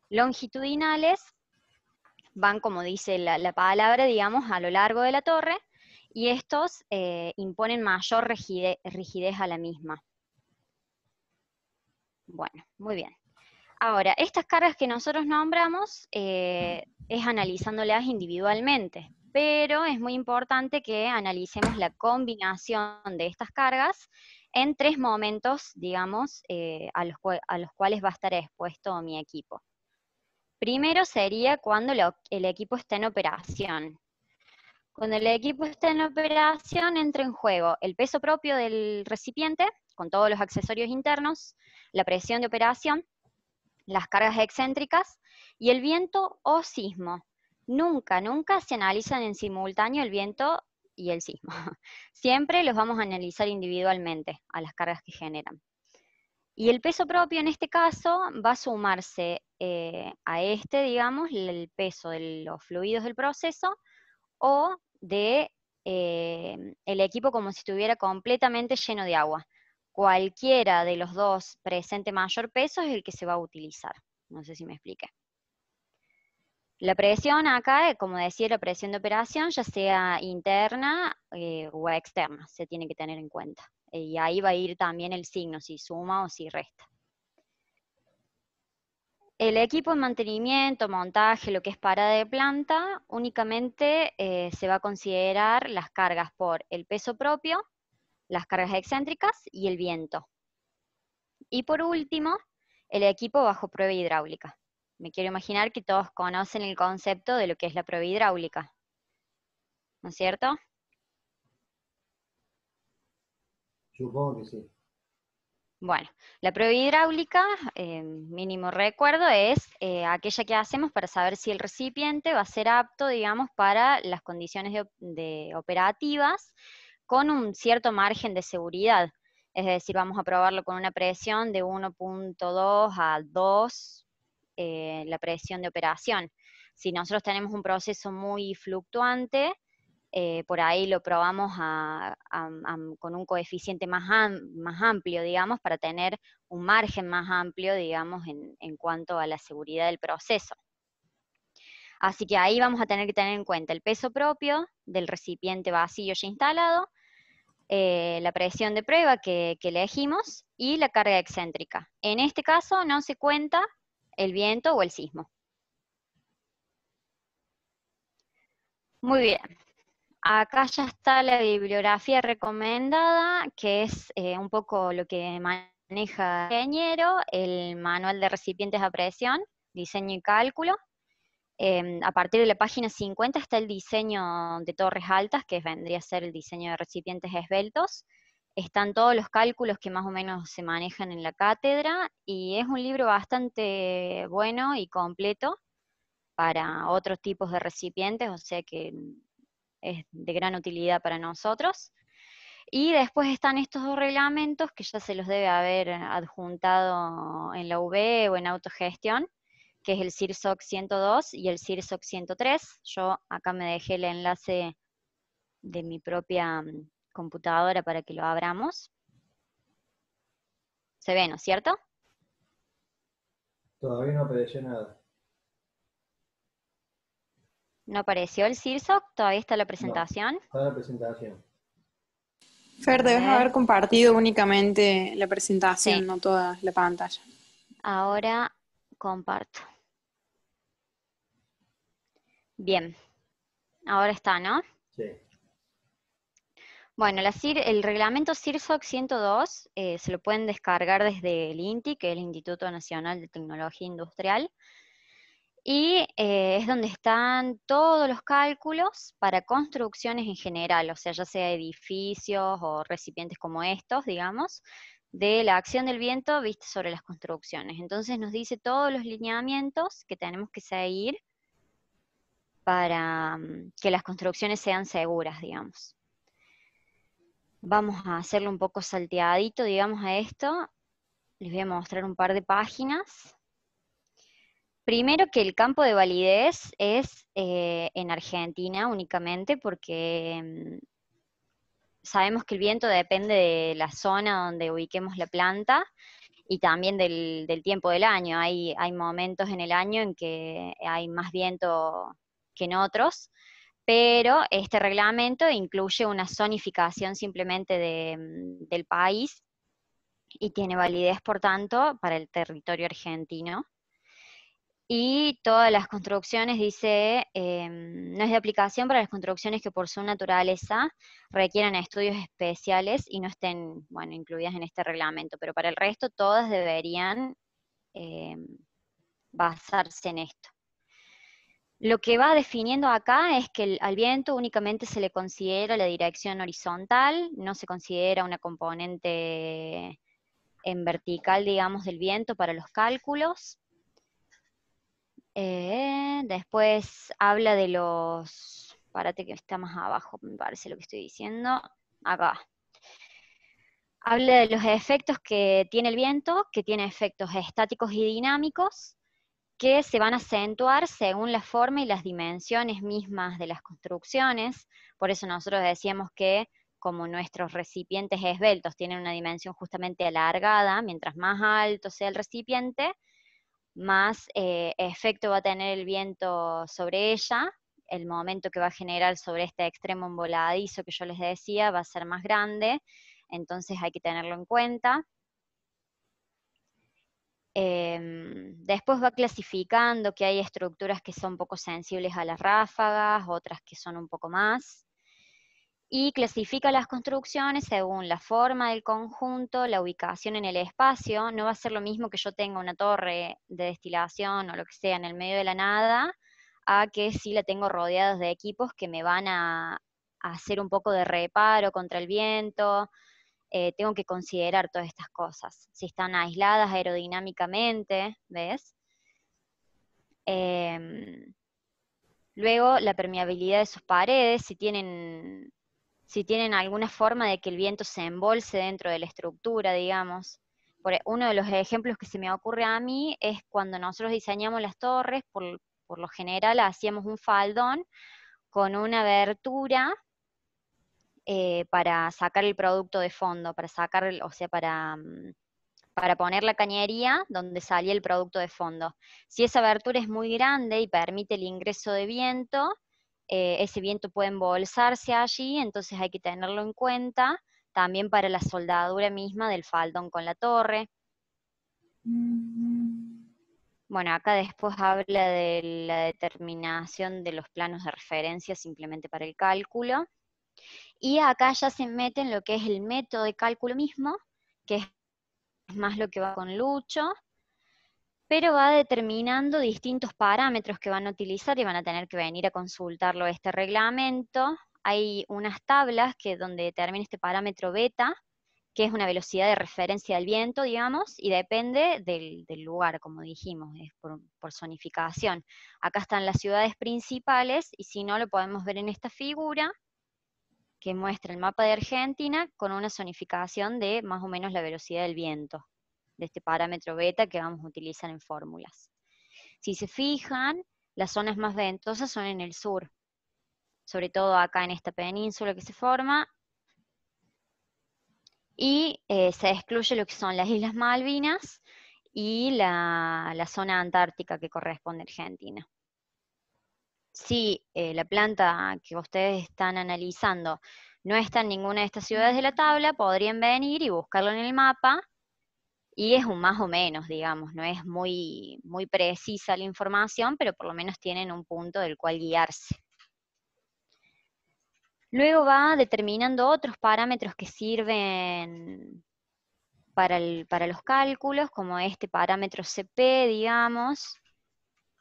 longitudinales van, como dice la palabra, digamos, a lo largo de la torre, y estos imponen mayor rigidez a la misma. Bueno, muy bien. Ahora, estas cargas que nosotros nombramos es analizándolas individualmente, pero es muy importante que analicemos la combinación de estas cargas en 3 momentos, digamos, a los cuales va a estar expuesto mi equipo. Primero sería cuando el equipo está en operación. Cuando el equipo está en operación entra en juego el peso propio del recipiente, con todos los accesorios internos, la presión de operación, las cargas excéntricas y el viento o sismo. Nunca se analizan en simultáneo el viento y el sismo. Siempre los vamos a analizar individualmente a las cargas que generan. Y el peso propio en este caso va a sumarse a digamos, el peso de los fluidos del proceso o de el equipo como si estuviera completamente lleno de agua. Cualquiera de los dos presente mayor peso es el que se va a utilizar. No sé si me expliqué. La presión acá, como decía, la presión de operación, ya sea interna o externa, se tiene que tener en cuenta. Y ahí va a ir también el signo, si suma o si resta. El equipo de mantenimiento, montaje, lo que es parada de planta, únicamente se va a considerar las cargas por el peso propio, las cargas excéntricas y el viento. Y por último, el equipo bajo prueba hidráulica. Me quiero imaginar que todos conocen el concepto de lo que es la prueba hidráulica, ¿no es cierto? Supongo que sí. Bueno, la prueba hidráulica, mínimo recuerdo, es aquella que hacemos para saber si el recipiente va a ser apto, digamos, para las condiciones de operativas con un cierto margen de seguridad. Es decir, vamos a probarlo con una presión de 1.2 a 2, la presión de operación. Si nosotros tenemos un proceso muy fluctuante, por ahí lo probamos con un coeficiente más amplio, digamos, para tener un margen más amplio, digamos, en cuanto a la seguridad del proceso. Así que ahí vamos a tener que tener en cuenta el peso propio del recipiente vacío ya instalado, la presión de prueba que elegimos y la carga excéntrica. En este caso no se cuenta el viento o el sismo. Muy bien. Acá ya está la bibliografía recomendada, que es un poco lo que maneja el ingeniero, el manual de recipientes a presión, diseño y cálculo, A partir de la página 50 está el diseño de torres altas, que vendría a ser el diseño de recipientes esbeltos. Están todos los cálculos que más o menos se manejan en la cátedra, y es un libro bastante bueno y completo para otros tipos de recipientes, o sea que es de gran utilidad para nosotros. Y después están estos dos reglamentos que ya se los debe haber adjuntado en la UB o en autogestión, que es el CIRSOC 102 y el CIRSOC 103. Yo acá me dejé el enlace de mi propia computadora para que lo abramos. Se ve, ¿no es cierto? Todavía no apareció nada. ¿No apareció el CIRSOC? ¿Todavía está la No, presentación? está la presentación. Fer, A debes ver. haber compartido únicamente la presentación, Sí, no toda la pantalla. ahora comparto. Bien, ahora está, ¿no? Sí. Bueno, el reglamento CIRSOC 102 se lo pueden descargar desde el INTI, que es el Instituto Nacional de Tecnología Industrial, y es donde están todos los cálculos para construcciones en general, o sea, ya sea edificios o recipientes como estos, digamos, de la acción del viento vista sobre las construcciones. Entonces nos dice todos los lineamientos que tenemos que seguir para que las construcciones sean seguras, digamos. Vamos a hacerlo un poco salteadito, digamos, a esto. Les voy a mostrar un par de páginas. Primero, que el campo de validez es en Argentina únicamente, porque sabemos que el viento depende de la zona donde ubiquemos la planta y también del tiempo del año. Hay momentos en el año en que hay más viento que en otros, pero este reglamento incluye una zonificación simplemente del país y tiene validez, por tanto, para el territorio argentino. Y todas las construcciones, dice, no es de aplicación para las construcciones que por su naturaleza requieran estudios especiales y no estén, bueno, incluidas en este reglamento, pero para el resto todas deberían basarse en esto. Lo que va definiendo acá es que al viento únicamente se le considera la dirección horizontal, no se considera una componente en vertical, digamos, del viento para los cálculos. Después habla de los... Párate que está más abajo, me parece lo que estoy diciendo. Acá. Habla de los efectos que tiene el viento, que tiene efectos estáticos y dinámicos, que se van a acentuar según la forma y las dimensiones mismas de las construcciones. Por eso nosotros decíamos que como nuestros recipientes esbeltos tienen una dimensión justamente alargada, mientras más alto sea el recipiente, más efecto va a tener el viento sobre ella. El momento que va a generar sobre este extremo emboladizo que yo les decía va a ser más grande, entonces hay que tenerlo en cuenta. Después va clasificando que hay estructuras que son poco sensibles a las ráfagas, otras que son un poco más, y clasifica las construcciones según la forma del conjunto, la ubicación en el espacio. No va a ser lo mismo que yo tenga una torre de destilación o lo que sea en el medio de la nada, a que si la tengo rodeados de equipos que me van a hacer un poco de reparo contra el viento. Tengo que considerar todas estas cosas, si están aisladas aerodinámicamente, ¿ves? Luego, la permeabilidad de sus paredes, si tienen alguna forma de que el viento se embolse dentro de la estructura, digamos. Uno de los ejemplos que se me ocurre a mí es cuando nosotros diseñamos las torres, por lo general hacíamos un faldón con una abertura para sacar el producto de fondo, para sacar, o sea, para poner la cañería donde salía el producto de fondo. Si esa abertura es muy grande y permite el ingreso de viento, ese viento puede embolsarse allí, entonces hay que tenerlo en cuenta, también para la soldadura misma del faldón con la torre. Bueno, acá después habla de la determinación de los planos de referencia simplemente para el cálculo. Y acá ya se mete en lo que es el método de cálculo mismo, que es más lo que va con Lucho, pero va determinando distintos parámetros que van a utilizar y van a tener que venir a consultarlo este reglamento. Hay unas tablas que donde determina este parámetro beta, que es una velocidad de referencia del viento, digamos, y depende del lugar, como dijimos, es por zonificación. Acá están las ciudades principales, y si no, lo podemos ver en esta figura, que muestra el mapa de Argentina con una zonificación de más o menos la velocidad del viento, de este parámetro beta que vamos a utilizar en fórmulas. Si se fijan, las zonas más ventosas son en el sur, sobre todo acá en esta península que se forma, y se excluye lo que son las Islas Malvinas y la zona antártica que corresponde a Argentina. Si la planta que ustedes están analizando no está en ninguna de estas ciudades de la tabla, podrían venir y buscarlo en el mapa, y es un más o menos, digamos, no es muy, muy precisa la información, pero por lo menos tienen un punto del cual guiarse. Luego va determinando otros parámetros que sirven para los cálculos, como este parámetro CP, digamos,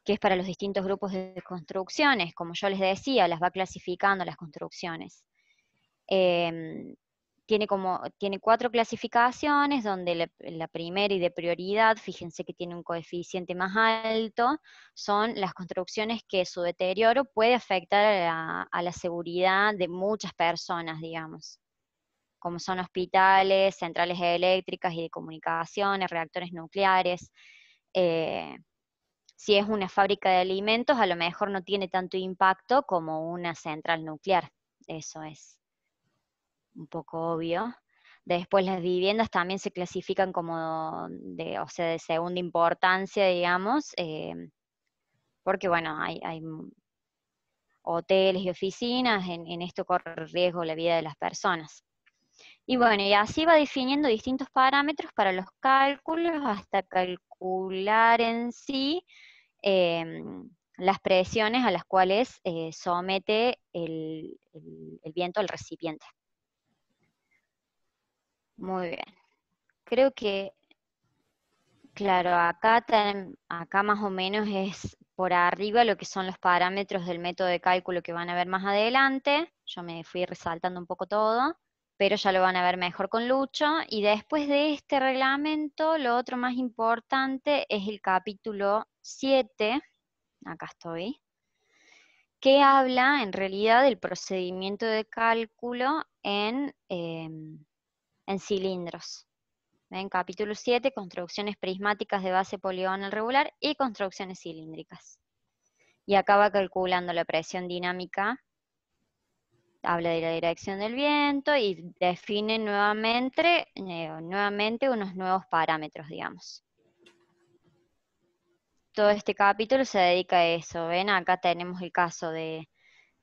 que es para los distintos grupos de construcciones. Como yo les decía, las va clasificando las construcciones. Tiene 4 clasificaciones, donde la primera y de prioridad, fíjense que tiene un coeficiente más alto, son las construcciones que su deterioro puede afectar a la seguridad de muchas personas, digamos, como son hospitales, centrales eléctricas y de comunicaciones, reactores nucleares. Si es una fábrica de alimentos, a lo mejor no tiene tanto impacto como una central nuclear, eso es un poco obvio. Después las viviendas también se clasifican como o sea, de segunda importancia, digamos, porque bueno, hay hoteles y oficinas, en esto corre riesgo la vida de las personas. Y bueno, y así va definiendo distintos parámetros para los cálculos, hasta calcular en sí las presiones a las cuales somete el viento al recipiente. Muy bien. Creo que, claro, acá más o menos es por arriba lo que son los parámetros del método de cálculo que van a ver más adelante. Yo me fui resaltando un poco todo, pero ya lo van a ver mejor con Lucho. Y después de este reglamento, lo otro más importante es el capítulo 7, acá estoy, que habla en realidad del procedimiento de cálculo en cilindros. ¿Ven? Capítulo 7, construcciones prismáticas de base poligonal regular y construcciones cilíndricas. Y acá va calculando la presión dinámica, habla de la dirección del viento y define nuevamente unos nuevos parámetros, digamos. Todo este capítulo se dedica a eso. ¿Ven? Acá tenemos el caso de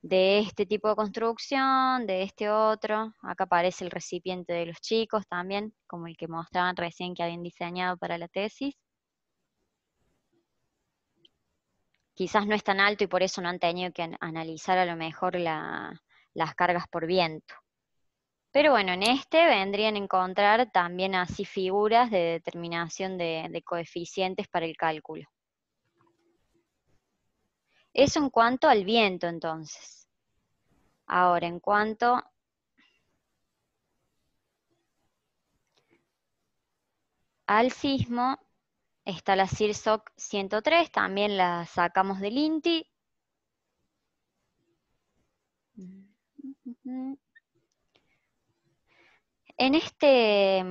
este tipo de construcción, de este otro. Acá aparece el recipiente de los chicos también, como el que mostraban recién que habían diseñado para la tesis. Quizás no es tan alto y por eso no han tenido que analizar a lo mejor las cargas por viento. Pero bueno, en este vendrían a encontrar también así figuras de determinación de coeficientes para el cálculo. Eso en cuanto al viento, entonces. Ahora, en cuanto al sismo, está la CIRSOC 103, también la sacamos del INTI. En este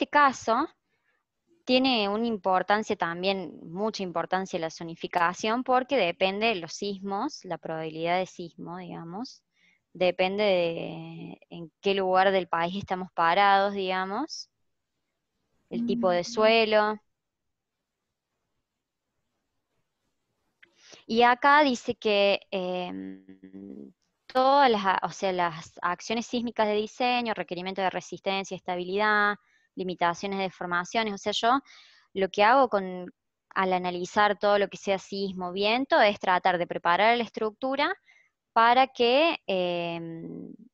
caso, tiene una importancia también, mucha importancia la zonificación, porque depende de los sismos, la probabilidad de sismo, digamos, depende de en qué lugar del país estamos parados, digamos, el tipo de suelo. Y acá dice que todas las acciones sísmicas de diseño, requerimientos de resistencia, estabilidad, limitaciones de deformaciones, o sea, yo lo que hago al analizar todo lo que sea sismo, viento, es tratar de preparar la estructura para que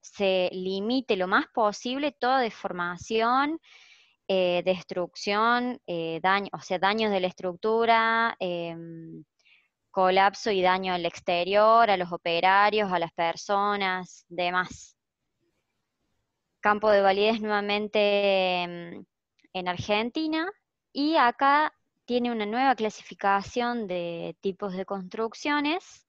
se limite lo más posible toda deformación destrucción, daño, o sea, daños de la estructura, colapso y daño al exterior, a los operarios, a las personas, demás. Campo de validez nuevamente en Argentina, y acá tiene una nueva clasificación de tipos de construcciones.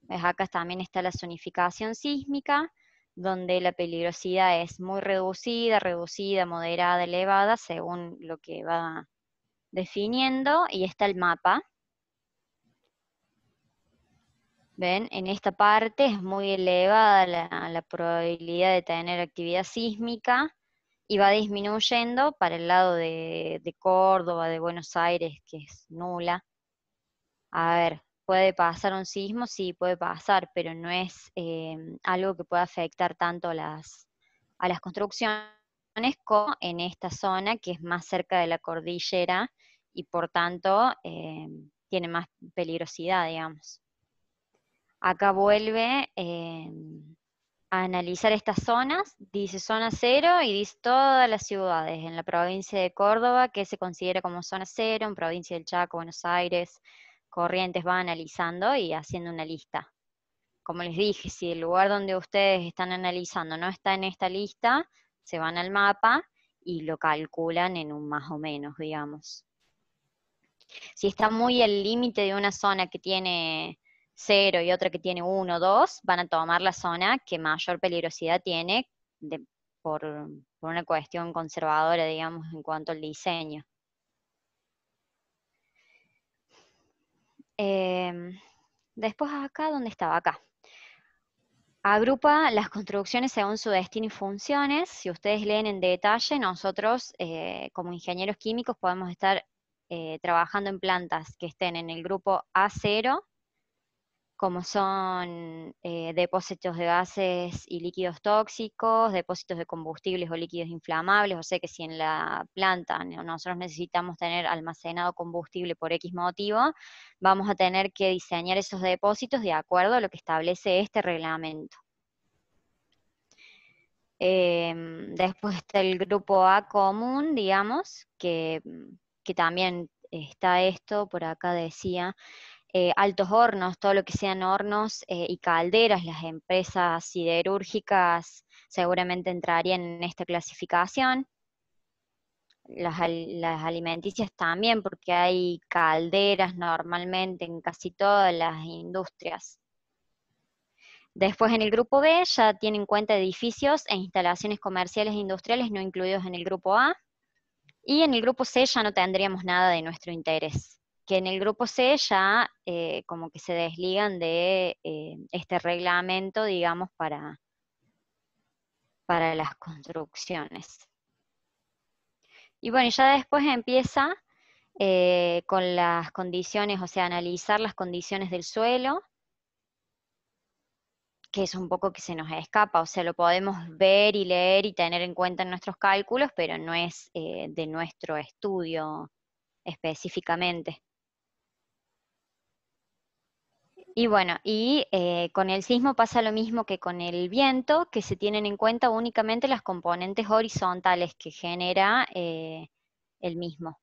Pues acá también está la zonificación sísmica, donde la peligrosidad es muy reducida, reducida, moderada, elevada, según lo que va definiendo, y está el mapa. ¿Ven? En esta parte es muy elevada la probabilidad de tener actividad sísmica, y va disminuyendo para el lado de Córdoba, de Buenos Aires, que es nula. A ver, ¿puede pasar un sismo? Sí, puede pasar, pero no es algo que pueda afectar tanto a las construcciones como en esta zona, que es más cerca de la cordillera, y por tanto tiene más peligrosidad, digamos. Acá vuelve a analizar estas zonas, dice zona cero y dice todas las ciudades en la provincia de Córdoba que se considera como zona cero, en provincia del Chaco, Buenos Aires, Corrientes, va analizando y haciendo una lista. Como les dije, si el lugar donde ustedes están analizando no está en esta lista, se van al mapa y lo calculan en un más o menos, digamos. Si está muy al límite de una zona que tiene 0 y otra que tiene 1, 2, van a tomar la zona que mayor peligrosidad tiene por, por una cuestión conservadora, digamos, en cuanto al diseño. Después acá, ¿dónde estaba? Acá. Agrupa las construcciones según su destino y funciones. Si ustedes leen en detalle, nosotros como ingenieros químicos podemos estar trabajando en plantas que estén en el grupo A0, como son depósitos de gases y líquidos tóxicos, depósitos de combustibles o líquidos inflamables. O sea que si en la planta nosotros necesitamos tener almacenado combustible por X motivo, vamos a tener que diseñar esos depósitos de acuerdo a lo que establece este reglamento. Después está el grupo A común, digamos, que también está esto, por acá decía, altos hornos, todo lo que sean hornos y calderas, las empresas siderúrgicas seguramente entrarían en esta clasificación. Las alimenticias también, porque hay calderas normalmente en casi todas las industrias. Después en el grupo B ya tiene en cuenta edificios e instalaciones comerciales e industriales no incluidos en el grupo A. Y en el grupo C ya no tendríamos nada de nuestro interés, que en el grupo C ya como que se desligan de este reglamento, digamos, para las construcciones. Y bueno, ya después empieza con las condiciones, o sea, analizar las condiciones del suelo, que es un poco que se nos escapa, o sea, lo podemos ver y leer y tener en cuenta en nuestros cálculos, pero no es de nuestro estudio específicamente. Y bueno, con el sismo pasa lo mismo que con el viento, que se tienen en cuenta únicamente las componentes horizontales que genera el mismo.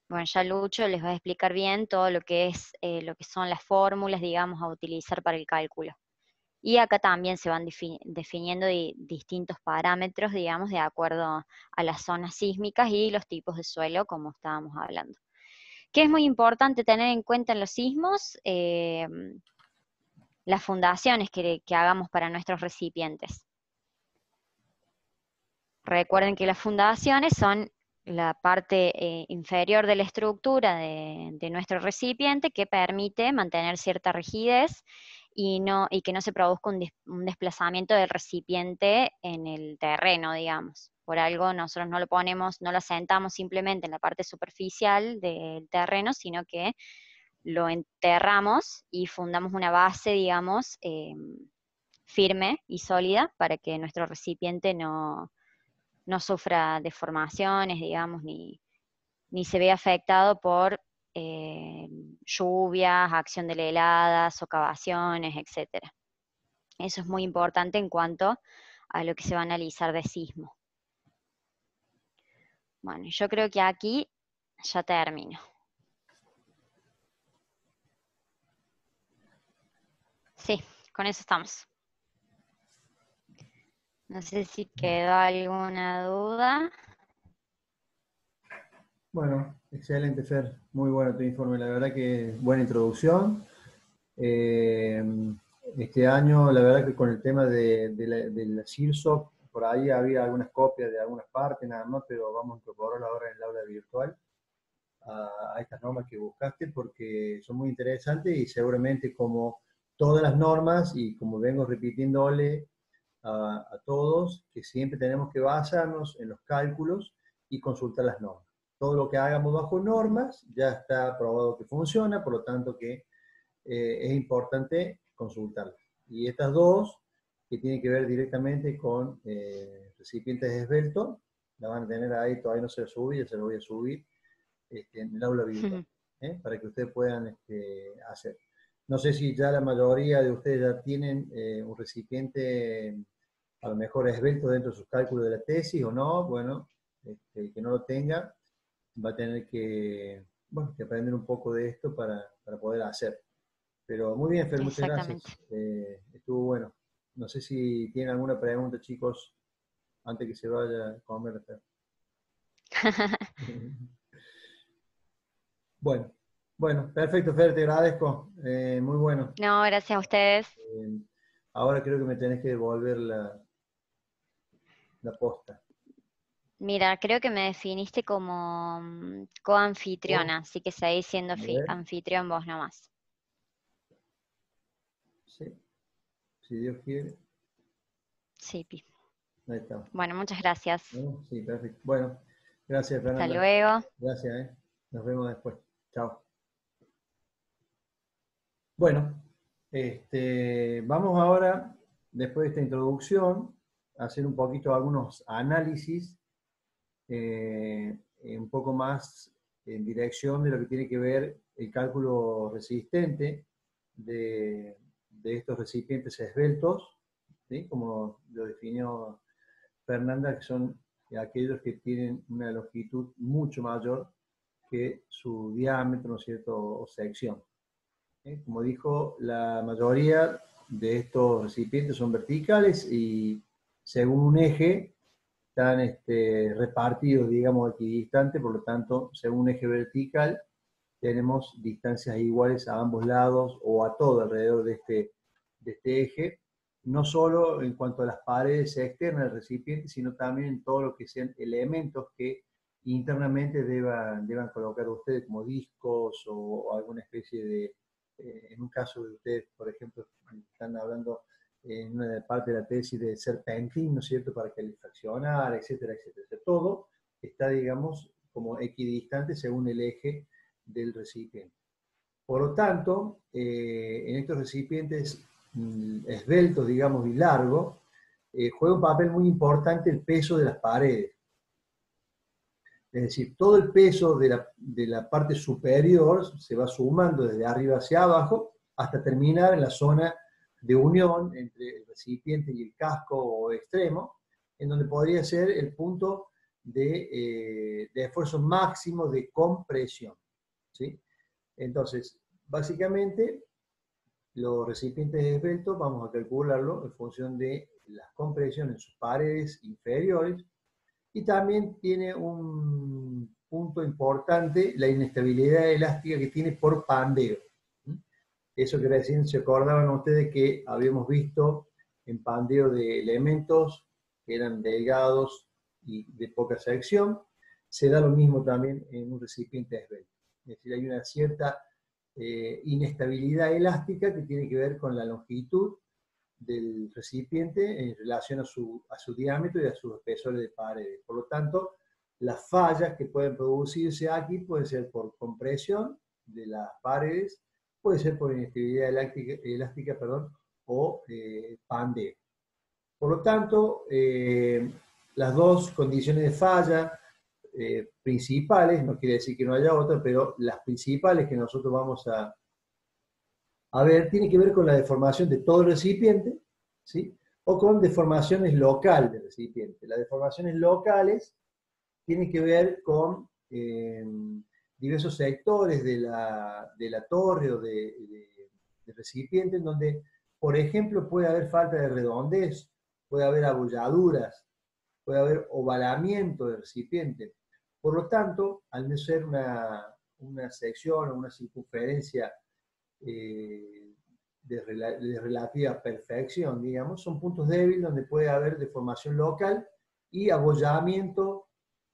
Bueno, ya Lucho les va a explicar bien todo lo que es lo que son las fórmulas, digamos, a utilizar para el cálculo. Y acá también se van definiendo distintos parámetros, digamos, de acuerdo a las zonas sísmicas y los tipos de suelo, como estábamos hablando. ¿Qué es muy importante tener en cuenta en los sismos? Las fundaciones que hagamos para nuestros recipientes. Recuerden que las fundaciones son la parte inferior de la estructura de nuestro recipiente, que permite mantener cierta rigidez y que no se produzca un desplazamiento del recipiente en el terreno, digamos. Por algo nosotros no lo ponemos, no lo asentamos simplemente en la parte superficial del terreno, sino que lo enterramos y fundamos una base, digamos, firme y sólida para que nuestro recipiente no sufra deformaciones, digamos, ni se vea afectado por lluvias, acción de la helada, socavaciones, etc. Eso es muy importante en cuanto a lo que se va a analizar de sismo. Bueno, yo creo que aquí ya termino. Sí, con eso estamos. No sé si quedó alguna duda. Bueno, excelente, Fer. Muy bueno tu informe. La verdad que buena introducción. Este año, la verdad que con el tema de la CIRSOC, por ahí había algunas copias de algunas partes nada más, pero vamos a incorporarlo ahora en el aula virtual a estas normas que buscaste porque son muy interesantes y seguramente como todas las normas y como vengo repitiéndole a todos, que siempre tenemos que basarnos en los cálculos y consultar las normas. Todo lo que hagamos bajo normas ya está probado que funciona, por lo tanto que es importante consultarlas. Y estas dos, que tienen que ver directamente con recipientes esbeltos, la van a tener ahí, todavía no se las subí, ya se las voy a subir en el aula virtual, para que ustedes puedan hacer. No sé si ya la mayoría de ustedes ya tienen un recipiente a lo mejor esbelto dentro de sus cálculos de la tesis o no. Bueno, el que no lo tenga va a tener que, bueno, que aprender un poco de esto para poder hacer. Pero muy bien, Fer, muchas gracias. Estuvo bueno. No sé si tienen alguna pregunta, chicos, antes que se vaya a comer, Fer. Bueno, perfecto, Fer, te agradezco. Muy bueno. No, gracias a ustedes. Ahora creo que me tenés que devolver la posta. Mira, creo que me definiste como coanfitriona, así que seguís siendo A ver. anfitrión vos nomás. Sí, si Dios quiere. Sí, Pi. Ahí está. Bueno, muchas gracias. ¿No? Sí, perfecto. Bueno, gracias, Fernanda. Hasta luego. Gracias, Nos vemos después. Chao. Bueno, vamos ahora, después de esta introducción, a hacer un poquito algunos análisis, un poco más en dirección de lo que tiene que ver el cálculo resistente de estos recipientes esbeltos, ¿sí? Como lo definió Fernanda, que son aquellos que tienen una longitud mucho mayor que su diámetro, ¿no es cierto?, o sección. Como dijo, la mayoría de estos recipientes son verticales y según un eje están repartidos, digamos, equidistantes, por lo tanto, según un eje vertical, tenemos distancias iguales a ambos lados o a todo alrededor de este eje, no solo en cuanto a las paredes externas del recipiente, sino también en todo lo que sean elementos que internamente deban colocar ustedes como discos o alguna especie de, en un caso de ustedes, por ejemplo, están hablando en una parte de la tesis de serpentín, ¿no es cierto?, para calefaccionar, etcétera, etcétera. O sea, todo está, digamos, como equidistante según el eje del recipiente. Por lo tanto, en estos recipientes esbeltos, digamos, y largos, juega un papel muy importante el peso de las paredes. Es decir, todo el peso de la parte superior se va sumando desde arriba hacia abajo hasta terminar en la zona de unión entre el recipiente y el casco o extremo, en donde podría ser el punto de esfuerzo máximo de compresión, ¿sí? Entonces, básicamente, los recipientes esbeltos vamos a calcularlo en función de las compresiones en sus paredes inferiores, y también tiene un punto importante, la inestabilidad elástica que tiene por pandeo. Eso que recién se acordaban ustedes que habíamos visto en pandeo de elementos que eran delgados y de poca sección, se da lo mismo también en un recipiente esbelto. Es decir, hay una cierta inestabilidad elástica que tiene que ver con la longitud del recipiente en relación a su diámetro y a sus espesores de paredes. Por lo tanto, las fallas que pueden producirse aquí pueden ser por compresión de las paredes, puede ser por inestabilidad elástica o pandeo. Por lo tanto, las dos condiciones de falla principales, no quiere decir que no haya otras, pero las principales que nosotros vamos a ver, tiene que ver con la deformación de todo el recipiente, ¿sí? O con deformaciones locales del recipiente. Las deformaciones locales tiene que ver con diversos sectores de la torre o de recipiente, en donde, por ejemplo, puede haber falta de redondez, puede haber abolladuras, puede haber ovalamiento del recipiente. Por lo tanto, al no ser una sección o una circunferencia de relativa perfección, digamos, son puntos débiles donde puede haber deformación local y abollamiento,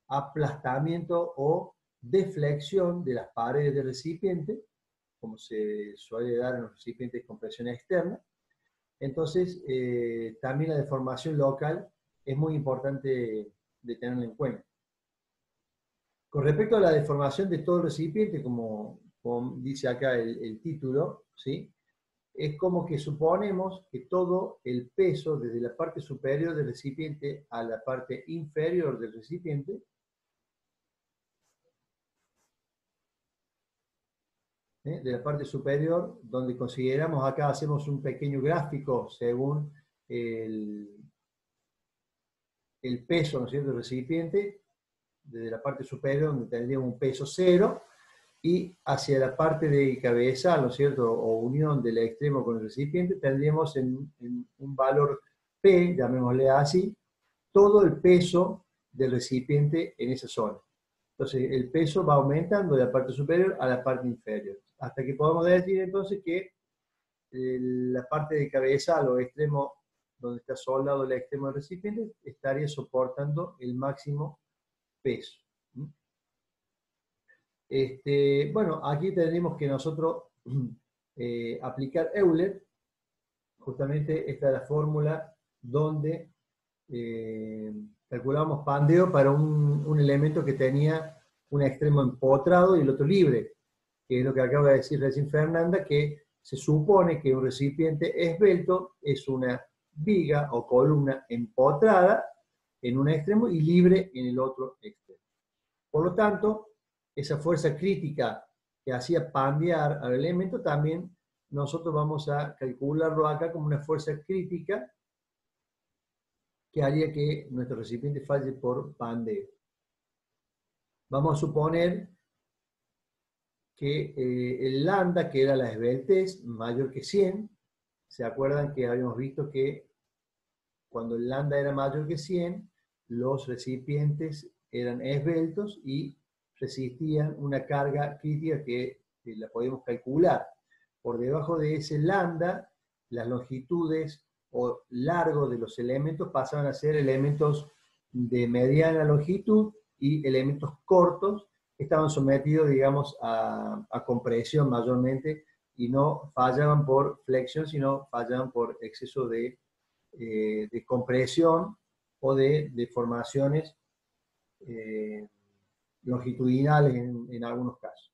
aplastamiento o deflexión de las paredes del recipiente, como se suele dar en los recipientes con presión externa. Entonces, también la deformación local es muy importante de tenerla en cuenta. Con respecto a la deformación de todo el recipiente, como dice acá el título, ¿sí? Es como que suponemos que todo el peso desde la parte superior del recipiente a la parte inferior del recipiente de la parte superior, donde consideramos acá, hacemos un pequeño gráfico según el peso, ¿no es cierto?, del recipiente, desde la parte superior, donde tendríamos un peso 0, y hacia la parte de cabezal, ¿no es cierto?, o unión del extremo con el recipiente, tendríamos en un valor P, llamémosle así, todo el peso del recipiente en esa zona. Entonces, el peso va aumentando de la parte superior a la parte inferior, hasta que podemos decir entonces que la parte de cabezal o extremo, donde está soldado el extremo del recipiente, estaría soportando el máximo peso. Bueno, aquí tendríamos que nosotros aplicar Euler. Justamente esta es la fórmula donde calculamos pandeo para un elemento que tenía un extremo empotrado y el otro libre, que es lo que acaba de decir recién Fernanda, que se supone que un recipiente esbelto es una viga o columna empotrada en un extremo y libre en el otro extremo. Por lo tanto, esa fuerza crítica que hacía pandear al elemento, también nosotros vamos a calcularlo acá como una fuerza crítica que haría que nuestro recipiente falle por pandeo. Vamos a suponer que el lambda, que era la esbeltez, mayor que 100, ¿se acuerdan que habíamos visto que cuando el lambda era mayor que 100, los recipientes eran esbeltos y resistían una carga crítica que la podemos calcular? Por debajo de ese lambda, las longitudes o largo de los elementos pasaban a ser elementos de mediana longitud y elementos cortos que estaban sometidos, digamos, a compresión mayormente y no fallaban por flexión, sino fallaban por exceso de compresión o de deformaciones longitudinales en algunos casos.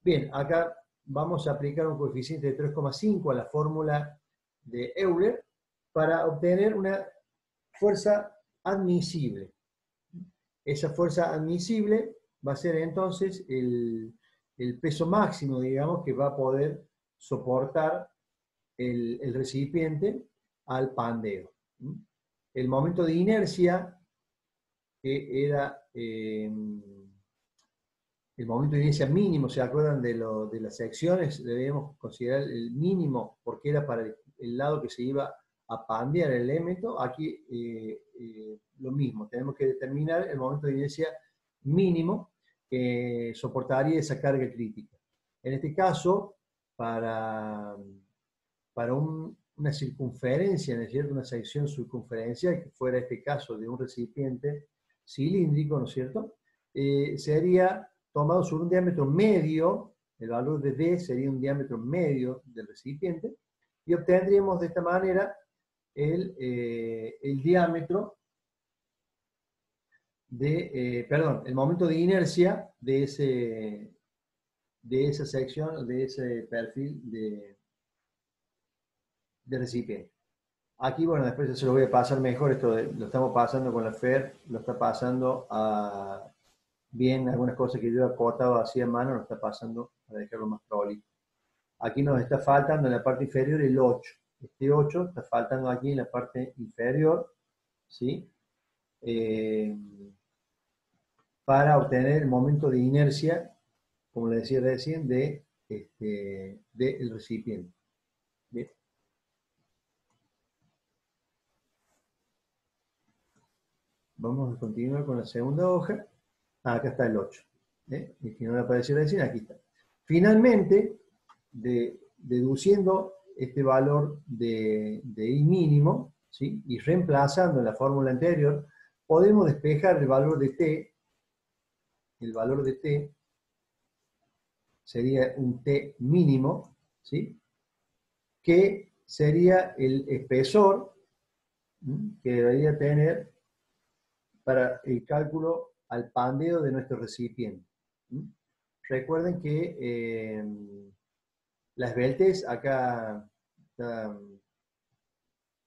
Bien, acá vamos a aplicar un coeficiente de 3,5 a la fórmula de Euler para obtener una fuerza admisible. Esa fuerza admisible va a ser entonces el peso máximo, digamos, que va a poder soportar el recipiente al pandeo. El momento de inercia, que era el momento de inercia mínimo, ¿se acuerdan de las secciones? Debemos considerar el mínimo porque era para el lado que se iba a pandear el elemento. Aquí lo mismo, tenemos que determinar el momento de inercia mínimo que soportaría esa carga crítica. En este caso, para una circunferencia, ¿no es cierto?, una sección circunferencial, que fuera este caso de un recipiente cilíndrico, ¿no es cierto?, sería tomado sobre un diámetro medio, el valor de D sería un diámetro medio del recipiente, y obtendríamos de esta manera el diámetro el momento de inercia de esa sección, de ese perfil de recipiente. Aquí, bueno, después se lo voy a pasar mejor, esto lo estamos pasando con la FER, lo está pasando a bien, algunas cosas que yo he acotado así a mano, lo está pasando para dejarlo más prolijo. Aquí nos está faltando en la parte inferior el 8. Este 8 está faltando aquí en la parte inferior, ¿sí? para obtener el momento de inercia, como le decía recién, del recipiente. Bien. Vamos a continuar con la segunda hoja. Acá está el 8. Y que no le apareció recién, aquí está. Finalmente, deduciendo este valor de I mínimo, ¿sí? Y reemplazando en la fórmula anterior, podemos despejar el valor de T. El valor de T sería un T mínimo, ¿sí? Que sería el espesor que debería tener para el cálculo al pandeo de nuestro recipiente. Recuerden que la esbeltez acá está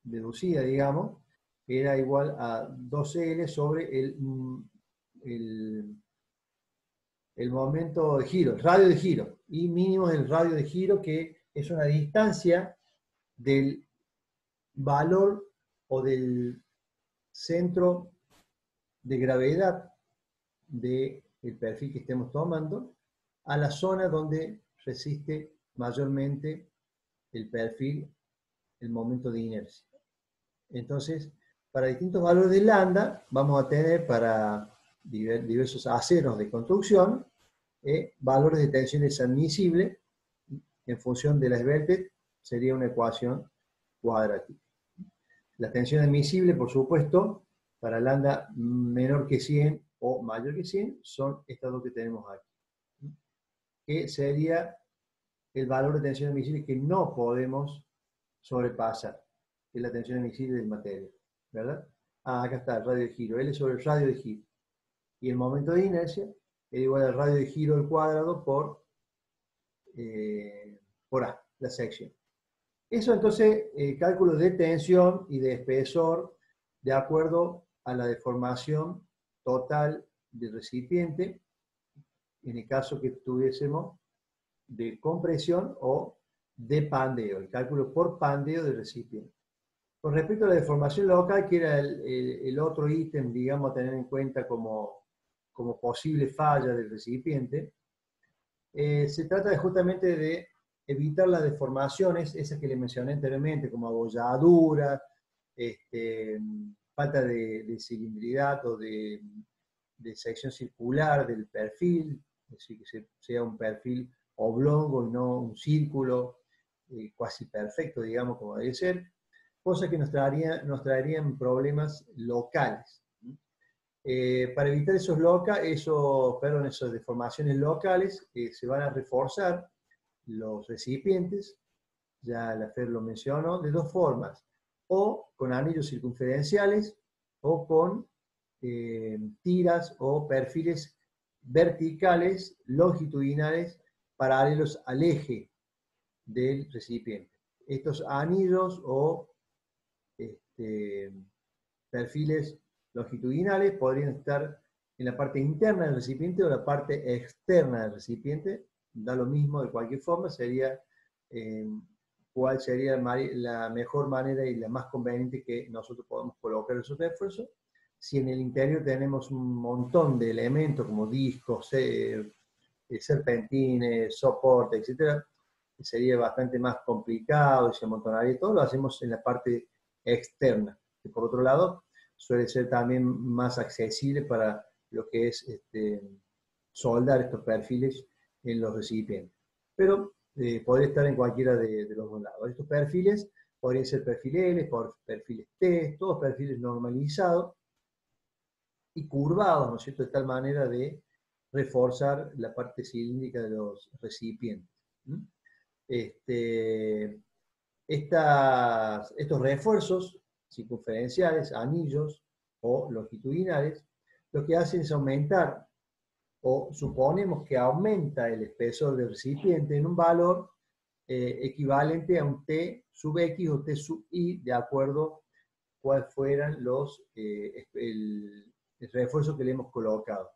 deducida, digamos, era igual a 2L sobre el momento de giro, el radio de giro. Y mínimo es el radio de giro, que es una distancia del valor o del centro de gravedad del perfil que estemos tomando a la zona donde resiste mayormente el perfil, el momento de inercia. Entonces, para distintos valores de lambda, vamos a tener para diversos aceros de construcción valores de tensiones admisibles en función de la esbeltez, sería una ecuación cuadrática. La tensión admisible, por supuesto, para lambda menor que 100 o mayor que 100, son estas dos que tenemos aquí. Que sería el valor de tensión admisible que no podemos sobrepasar, que es la tensión admisible del material, ¿verdad? Acá está el radio de giro, L sobre el radio de giro. Y el momento de inercia es igual al radio de giro al cuadrado por A, la sección. Eso entonces, cálculo de tensión y de espesor de acuerdo a la deformación total del recipiente, en el caso que tuviésemos de compresión o de pandeo, el cálculo por pandeo del recipiente. Con respecto a la deformación local, que era el otro ítem, digamos, a tener en cuenta como posible falla del recipiente, se trata justamente de evitar las deformaciones, esas que le mencioné anteriormente, como abolladura, falta de cilindridad o de sección circular del perfil, es decir, que sea un perfil oblongo y no un círculo cuasi perfecto, digamos, como debe ser, cosas que nos traerían problemas locales. Para evitar esas deformaciones locales, se van a reforzar los recipientes, ya la Fer lo mencionó, de dos formas, o con anillos circunferenciales, o con tiras o perfiles verticales, longitudinales, paralelos al eje del recipiente. Estos anillos o perfiles longitudinales podrían estar en la parte interna del recipiente o la parte externa del recipiente, da lo mismo de cualquier forma, sería cuál sería la mejor manera y la más conveniente que nosotros podamos colocar esos refuerzos. Si en el interior tenemos un montón de elementos como discos, serpentines, soporte, etc., sería bastante más complicado y se amontonaría todo, lo hacemos en la parte externa, que por otro lado suele ser también más accesible para lo que es soldar estos perfiles en los recipientes. Pero podría estar en cualquiera de los dos lados. Estos perfiles podrían ser perfiles L, perfiles T, todos perfiles normalizados y curvados, ¿no es cierto?, de tal manera de reforzar la parte cilíndrica de los recipientes. Estos refuerzos circunferenciales, anillos o longitudinales, lo que hacen es aumentar, o suponemos que aumenta el espesor del recipiente en un valor equivalente a un T sub X o T sub Y, de acuerdo a cuáles fueran el refuerzo que le hemos colocado.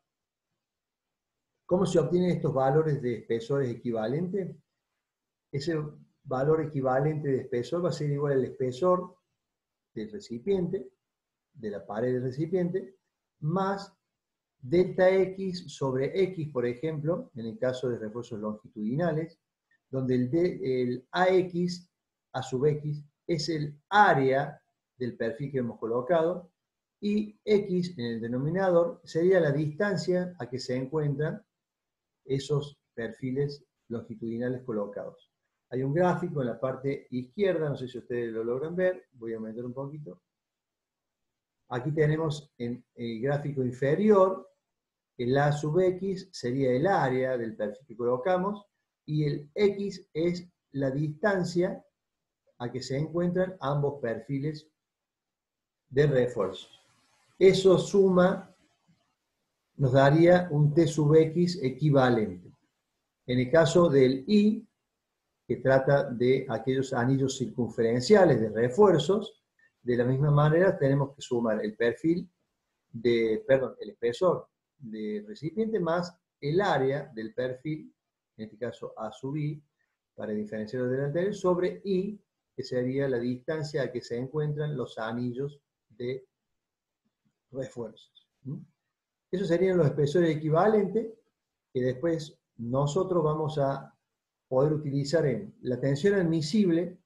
¿Cómo se obtienen estos valores de espesores equivalentes? Ese valor equivalente de espesor va a ser igual al espesor del recipiente, de la pared del recipiente, más delta X sobre X, por ejemplo, en el caso de refuerzos longitudinales, donde el AX a sub X es el área del perfil que hemos colocado, y X en el denominador sería la distancia a que se encuentran esos perfiles longitudinales colocados. Hay un gráfico en la parte izquierda, no sé si ustedes lo logran ver, voy a aumentar un poquito. Aquí tenemos en el gráfico inferior, el A sub X sería el área del perfil que colocamos, y el X es la distancia a que se encuentran ambos perfiles de refuerzos. Eso suma, nos daría un T sub X equivalente. En el caso del I, que trata de aquellos anillos circunferenciales de refuerzos, de la misma manera tenemos que sumar el perfil el espesor del recipiente más el área del perfil, en este caso A sub I, para diferenciarlo del anterior, sobre I, que sería la distancia a que se encuentran los anillos de refuerzos. Esos serían los espesores equivalentes, que después nosotros vamos a poder utilizar en la tensión admisible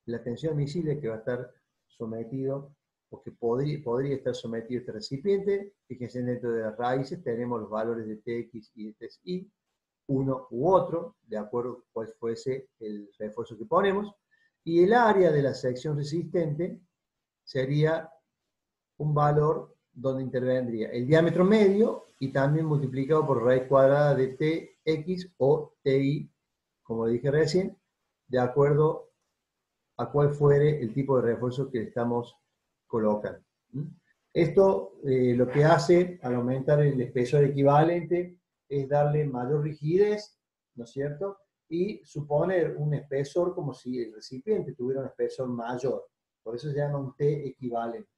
que va a estar sometido, o que podría estar sometido este recipiente. Fíjense, dentro de las raíces tenemos los valores de Tx y de Tsi, uno u otro, de acuerdo a cuál fuese el refuerzo que ponemos, y el área de la sección resistente sería un valor donde intervendría el diámetro medio y también multiplicado por raíz cuadrada de Tx o Ti, como dije recién, de acuerdo a cuál fuere el tipo de refuerzo que estamos colocando. Esto lo que hace al aumentar el espesor equivalente es darle mayor rigidez, ¿no es cierto? Y suponer un espesor como si el recipiente tuviera un espesor mayor. Por eso se llama un T equivalente.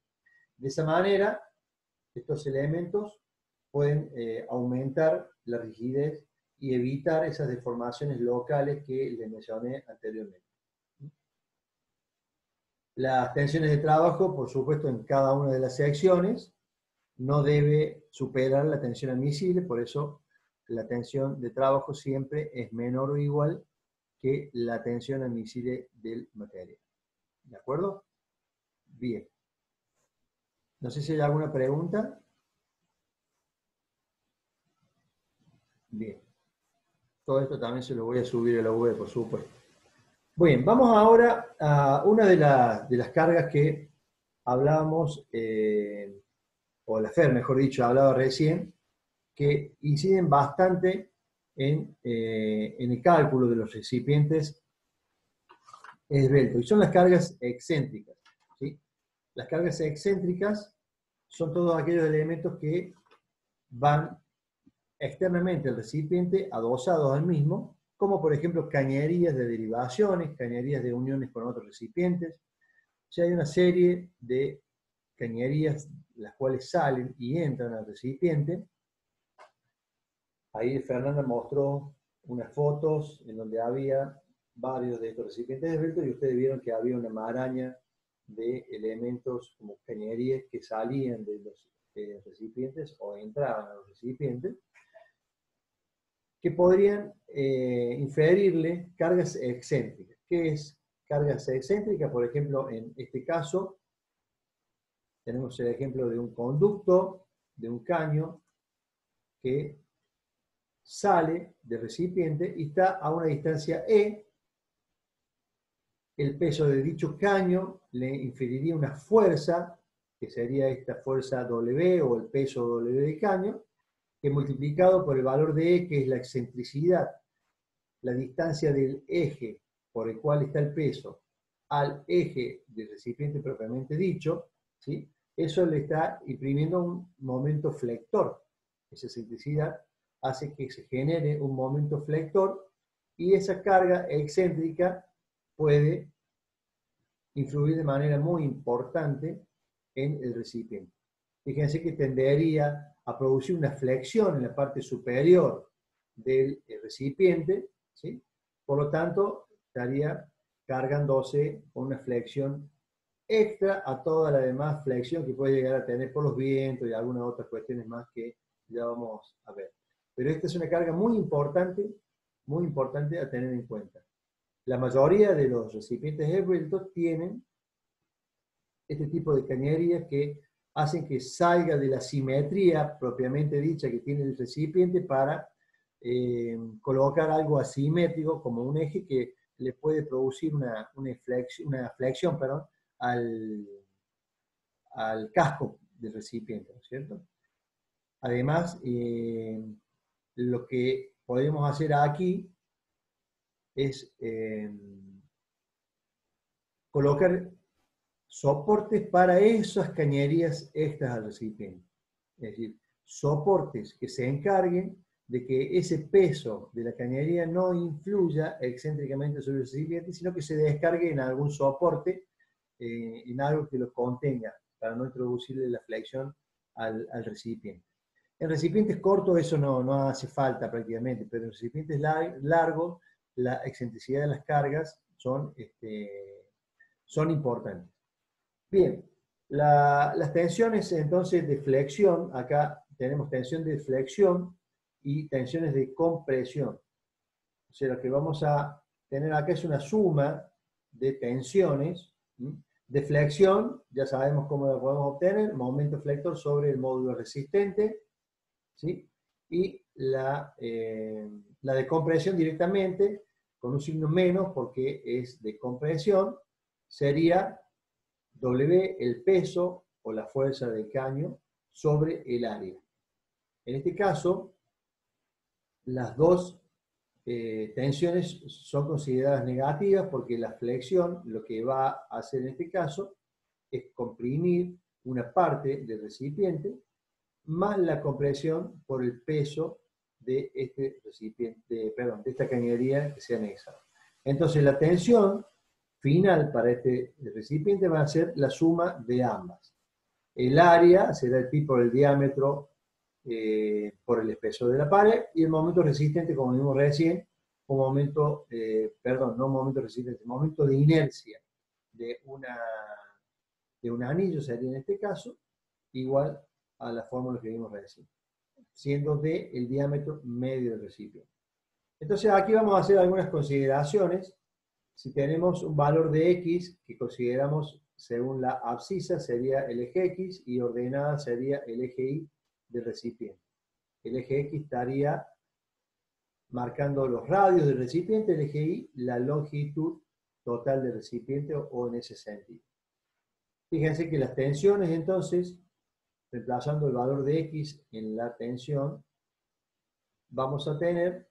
De esa manera, estos elementos pueden aumentar la rigidez y evitar esas deformaciones locales que les mencioné anteriormente. Las tensiones de trabajo, por supuesto, en cada una de las secciones, no debe superar la tensión admisible, por eso la tensión de trabajo siempre es menor o igual que la tensión admisible del material. ¿De acuerdo? Bien. No sé si hay alguna pregunta. Bien. Todo esto también se lo voy a subir a la web, por supuesto. Bien, vamos ahora a una de las cargas que hablábamos, o la FER, mejor dicho, hablaba recién, que inciden bastante en el cálculo de los recipientes esbeltos, y son las cargas excéntricas, ¿sí? Las cargas excéntricas son todos aquellos elementos que van externamente al recipiente adosados al mismo, como por ejemplo cañerías de derivaciones, cañerías de uniones con otros recipientes. O sea, hay una serie de cañerías las cuales salen y entran al recipiente. Ahí Fernanda mostró unas fotos en donde había varios de estos recipientes esbeltos y ustedes vieron que había una maraña de elementos como cañerías que salían de los recipientes o entraban a los recipientes, que podrían inferirle cargas excéntricas. ¿Qué es cargas excéntricas? Por ejemplo, en este caso, tenemos el ejemplo de un conducto, de un caño, que sale del recipiente y está a una distancia E. El peso de dicho caño le inferiría una fuerza, que sería esta fuerza W o el peso W del caño, que multiplicado por el valor de E, que es la excentricidad, la distancia del eje por el cual está el peso al eje del recipiente propiamente dicho, ¿sí? Eso le está imprimiendo un momento flector. Esa excentricidad hace que se genere un momento flector y esa carga excéntrica puede influir de manera muy importante en el recipiente. Fíjense que tendería a producir una flexión en la parte superior del recipiente, ¿sí? Por lo tanto, estaría cargándose con una flexión extra a toda la demás flexión que puede llegar a tener por los vientos y algunas otras cuestiones más que ya vamos a ver. Pero esta es una carga muy importante a tener en cuenta. La mayoría de los recipientes Ebbleton tienen este tipo de cañerías que hacen que salga de la simetría propiamente dicha que tiene el recipiente para colocar algo asimétrico como un eje que le puede producir una flexión, perdón, al casco del recipiente, ¿no es cierto? Además, lo que podemos hacer aquí es colocar soportes para esas cañerías extras al recipiente. Es decir, soportes que se encarguen de que ese peso de la cañería no influya excéntricamente sobre el recipiente, sino que se descargue en algún soporte, en algo que lo contenga, para no introducirle la flexión al recipiente. En recipientes cortos eso no hace falta prácticamente, pero en recipientes largos la excentricidad de las cargas son importantes. Bien, las tensiones entonces de flexión, acá tenemos tensión de flexión y tensiones de compresión. O sea, lo que vamos a tener acá es una suma de tensiones. De flexión, ya sabemos cómo la podemos obtener, momento flector sobre el módulo resistente, ¿sí? Y la de compresión directamente, con un signo menos porque es de compresión, sería W, el peso o la fuerza del caño sobre el área. En este caso, las dos tensiones son consideradas negativas porque la flexión lo que va a hacer en este caso es comprimir una parte del recipiente más la compresión por el peso de este recipiente, perdón, de esta cañería que se anexa. Entonces la tensión final para este recipiente va a ser la suma de ambas. El área será el pi por el diámetro por el espesor de la pared, y el momento resistente, como vimos recién, un momento, no un momento resistente, un momento de inercia de un anillo sería en este caso, igual a la fórmula que vimos recién, siendo D el diámetro medio del recipiente. Entonces aquí vamos a hacer algunas consideraciones. Si tenemos un valor de X que consideramos según la abscisa sería el eje X y ordenada sería el eje Y del recipiente. El eje X estaría marcando los radios del recipiente, el eje Y la longitud total del recipiente o en ese sentido. Fíjense que las tensiones entonces, reemplazando el valor de X en la tensión, vamos a tener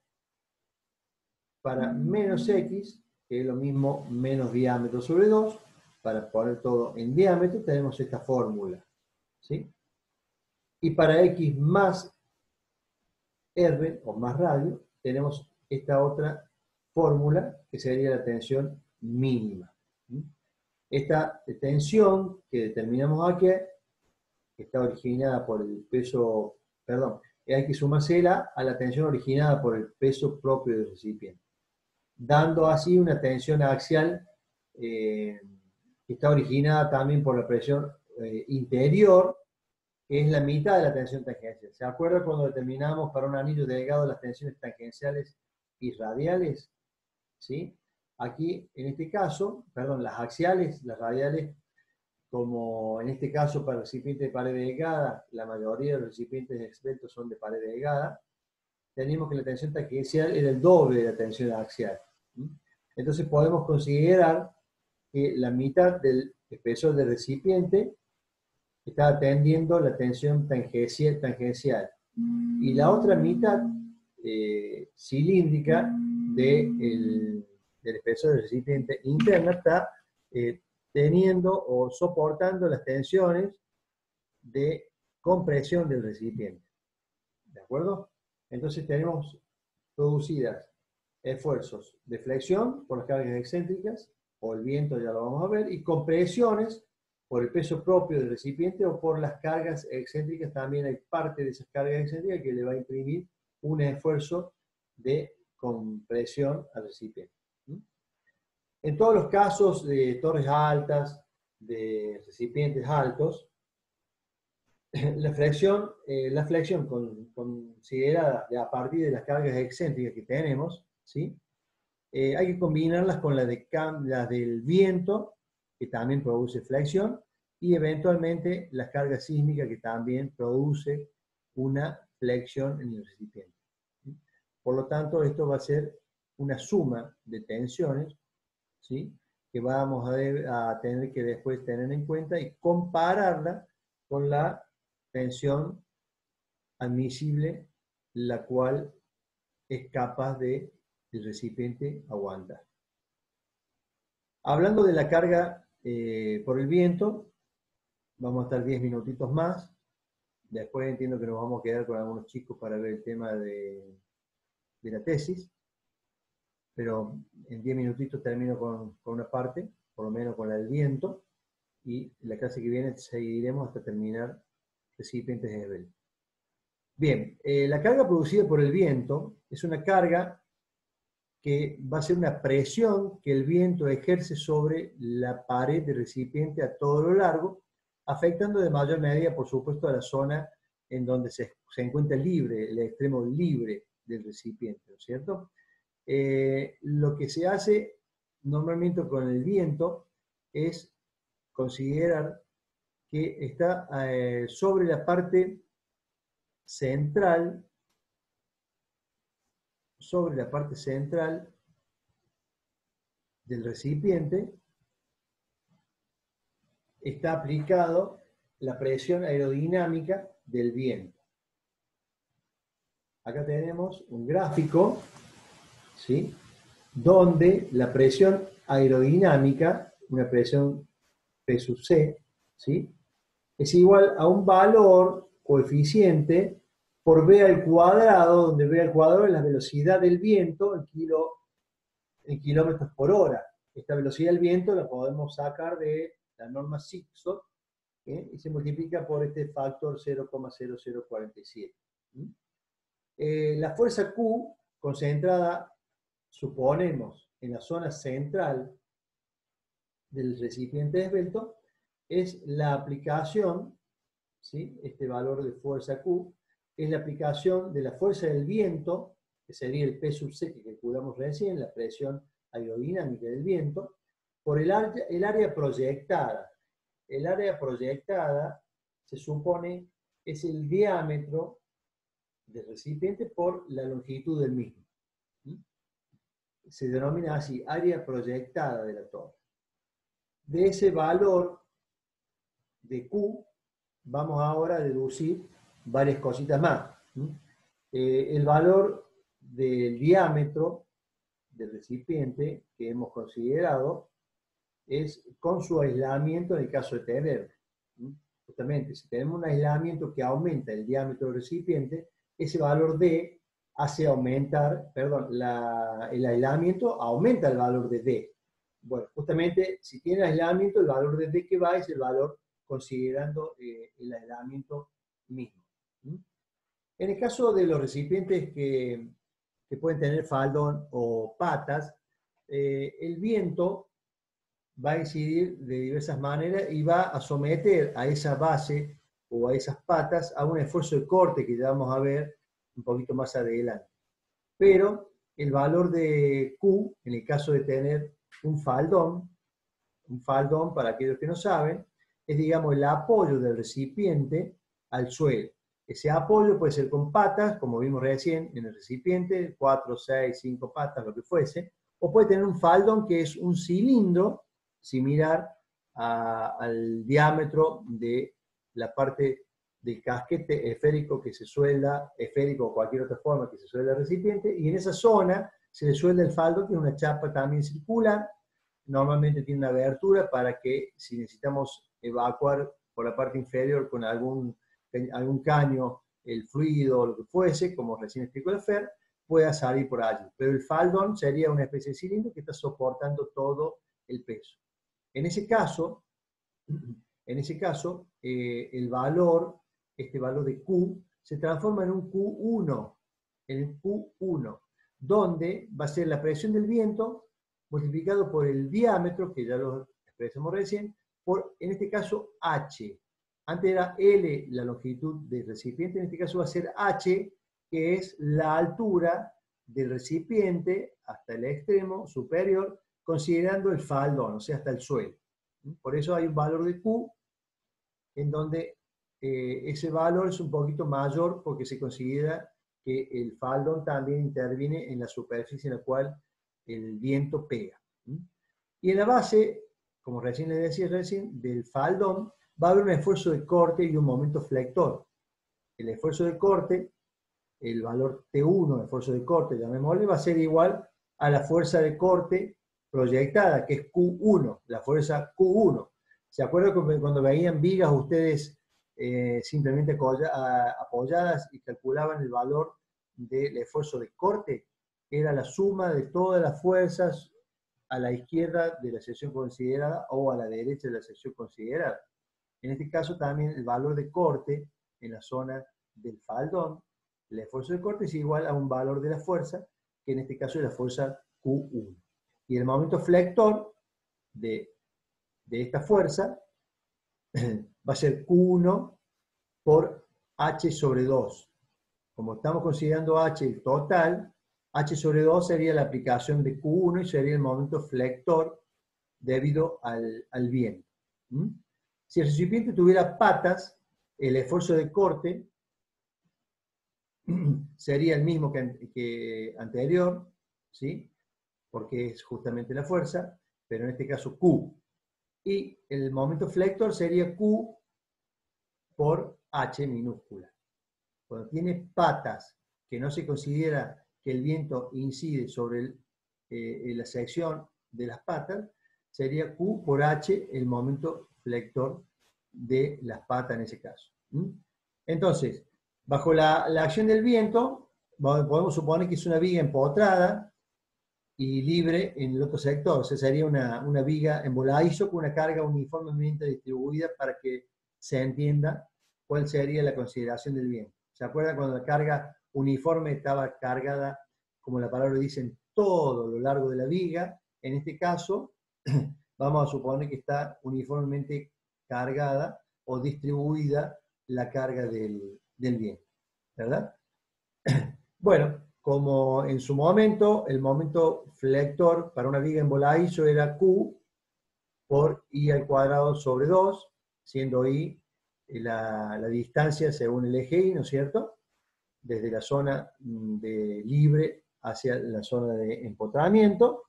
para menos X, que es lo mismo menos diámetro sobre 2, para poner todo en diámetro tenemos esta fórmula, ¿sí? Y para X más R, o más radio, tenemos esta otra fórmula, que sería la tensión mínima. Esta tensión que determinamos aquí, está originada por el peso, perdón, hay que sumársela a la tensión originada por el peso propio del recipiente, dando así una tensión axial que está originada también por la presión interior, que es la mitad de la tensión tangencial. ¿Se acuerda cuando determinamos para un anillo delgado las tensiones tangenciales y radiales? ¿Sí? Aquí, en este caso, perdón, las axiales, las radiales, como en este caso para el recipiente de pared delgada, la mayoría de los recipientes esbeltos son de pared delgada, tenemos que la tensión tangencial era el doble de la tensión axial. Entonces podemos considerar que la mitad del espesor del recipiente está atendiendo la tensión tangencial y la otra mitad cilíndrica del espesor del recipiente interna está teniendo o soportando las tensiones de compresión del recipiente. ¿De acuerdo? Entonces tenemos producidas esfuerzos de flexión por las cargas excéntricas, o el viento, ya lo vamos a ver, y compresiones por el peso propio del recipiente o por las cargas excéntricas. También hay parte de esas cargas excéntricas que le va a imprimir un esfuerzo de compresión al recipiente. En todos los casos de torres altas, de recipientes altos, la flexión considerada a partir de las cargas excéntricas que tenemos, ¿sí? Hay que combinarlas con las del viento, que también produce flexión, y eventualmente las cargas sísmicas, que también produce una flexión en el recipiente. Por lo tanto, esto va a ser una suma de tensiones, ¿sí? Que vamos a tener que después tener en cuenta y compararla con la tensión admisible, la cual es capaz de el recipiente aguantar. Hablando de la carga por el viento, vamos a estar 10 minutitos más. Después entiendo que nos vamos a quedar con algunos chicos para ver el tema de la tesis, pero en 10 minutitos termino con una parte, por lo menos con la del viento, y la clase que viene seguiremos hasta terminar recipientes de Hebel. Bien, la carga producida por el viento es una carga que va a ser una presión que el viento ejerce sobre la pared del recipiente a todo lo largo, afectando de mayor medida, por supuesto, a la zona en donde se encuentra libre, el extremo libre del recipiente, ¿no es cierto? Lo que se hace normalmente con el viento es considerar que está sobre la parte central, del recipiente, está aplicado la presión aerodinámica del viento. Acá tenemos un gráfico, ¿sí?, donde la presión aerodinámica, una presión P sub C, ¿sí?, es igual a un valor coeficiente por V al cuadrado, donde V al cuadrado es la velocidad del viento en kilómetros por hora. Esta velocidad del viento la podemos sacar de la norma SIGSO, y se multiplica por este factor 0,0047. La fuerza Q, concentrada, suponemos, en la zona central del recipiente esbelto, es la aplicación, ¿sí?, este valor de fuerza Q, es la aplicación de la fuerza del viento, que sería el P sub C que calculamos recién, la presión aerodinámica del viento, por el área proyectada. El área proyectada, se supone, es el diámetro del recipiente por la longitud del mismo. Se denomina así, área proyectada de la torre. De ese valor de Q, vamos ahora a deducir varias cositas más. El valor del diámetro del recipiente que hemos considerado es con su aislamiento en el caso de tener. Justamente, si tenemos un aislamiento que aumenta el diámetro del recipiente, ese valor D hace aumentar, el aislamiento aumenta el valor de D. Bueno, justamente, si tiene aislamiento, el valor de D que va es el valor considerando el aislamiento mismo. En el caso de los recipientes que pueden tener faldón o patas, el viento va a incidir de diversas maneras y va a someter a esa base o a esas patas a un esfuerzo de corte que ya vamos a ver un poquito más adelante. Pero el valor de Q, en el caso de tener un faldón, para aquellos que no saben, es, digamos, el apoyo del recipiente al suelo. Ese apoyo puede ser con patas, como vimos recién en el recipiente, 4, 6, 5 patas, lo que fuese, o puede tener un faldón que es un cilindro similar al diámetro de la parte del casquete esférico que se suelda, esférico o cualquier otra forma que se suelda el recipiente, y en esa zona se le suelda el faldón, que es una chapa también circular. Normalmente tiene una abertura para que, si necesitamos evacuar por la parte inferior con algún caño el fluido o lo que fuese, como recién explicó el Fer, pueda salir por allí. Pero el faldón sería una especie de cilindro que está soportando todo el peso. En ese caso, el valor, este valor de Q, se transforma en un Q1, donde va a ser la presión del viento multiplicado por el diámetro, que ya lo expresamos recién, por, en este caso, H. Antes era L la longitud del recipiente, en este caso va a ser H, que es la altura del recipiente hasta el extremo superior, considerando el faldón, o sea, hasta el suelo. Por eso hay un valor de Q, en donde ese valor es un poquito mayor porque se considera que el faldón también interviene en la superficie en la cual el viento pega. Y en la base, como recién les decía del faldón, va a haber un esfuerzo de corte y un momento flector. El esfuerzo de corte, el valor T1, esfuerzo de corte, llamémosle, va a ser igual a la fuerza de corte proyectada, que es Q1, la fuerza Q1. ¿Se acuerdan cuando veían vigas ustedes simplemente apoyadas y calculaban el valor del esfuerzo de corte? Era la suma de todas las fuerzas a la izquierda de la sección considerada o a la derecha de la sección considerada. En este caso también el valor de corte en la zona del faldón, el esfuerzo de corte es igual a un valor de la fuerza, que en este caso es la fuerza Q1. Y el momento flector de esta fuerza va a ser Q1 por H sobre 2. Como estamos considerando H el total, H sobre 2 sería la aplicación de Q1 y sería el momento flector debido al viento. Si el recipiente tuviera patas, el esfuerzo de corte sería el mismo que anterior, ¿sí? Porque es justamente la fuerza, pero en este caso Q. Y el momento flector sería Q por H minúscula. Cuando tiene patas, que no se considera que el viento incide sobre la sección de las patas, sería Q por H el momento flector de las patas en ese caso. Entonces, bajo la acción del viento, podemos suponer que es una viga empotrada y libre en el otro sector. O sea, sería una viga en voladizo con una carga uniformemente distribuida para que se entienda cuál sería la consideración del viento. ¿Se acuerdan cuando la carga uniforme estaba cargada, como la palabra dice, en todo lo largo de la viga? En este caso, vamos a suponer que está uniformemente cargada o distribuida la carga del viento, ¿verdad? Bueno, como en su momento, el momento flector para una viga en voladizo era Q por I al cuadrado sobre 2, siendo I la distancia según el eje Y, ¿no es cierto? Desde la zona de libre hacia la zona de empotramiento.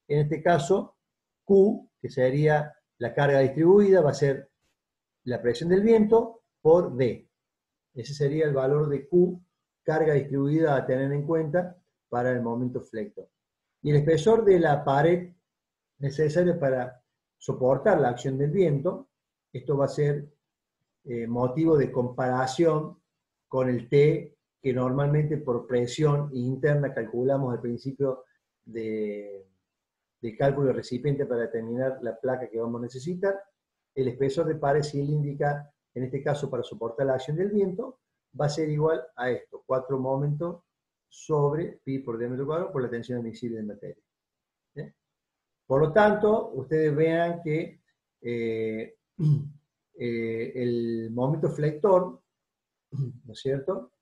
En este caso, Q, que sería la carga distribuida, va a ser la presión del viento por D. Ese sería el valor de Q, carga distribuida a tener en cuenta para el momento flector. Y el espesor de la pared necesario para soportar la acción del viento, esto va a ser motivo de comparación con el T, que normalmente por presión interna calculamos al principio del cálculo del recipiente para determinar la placa que vamos a necesitar. El espesor de pared cilíndrica, en este caso para soportar la acción del viento, va a ser igual a esto, 4 momentos sobre pi por diámetro cuadrado por la tensión admisible de materia. ¿Sí? Por lo tanto, ustedes vean que el momento flector, ¿no es cierto?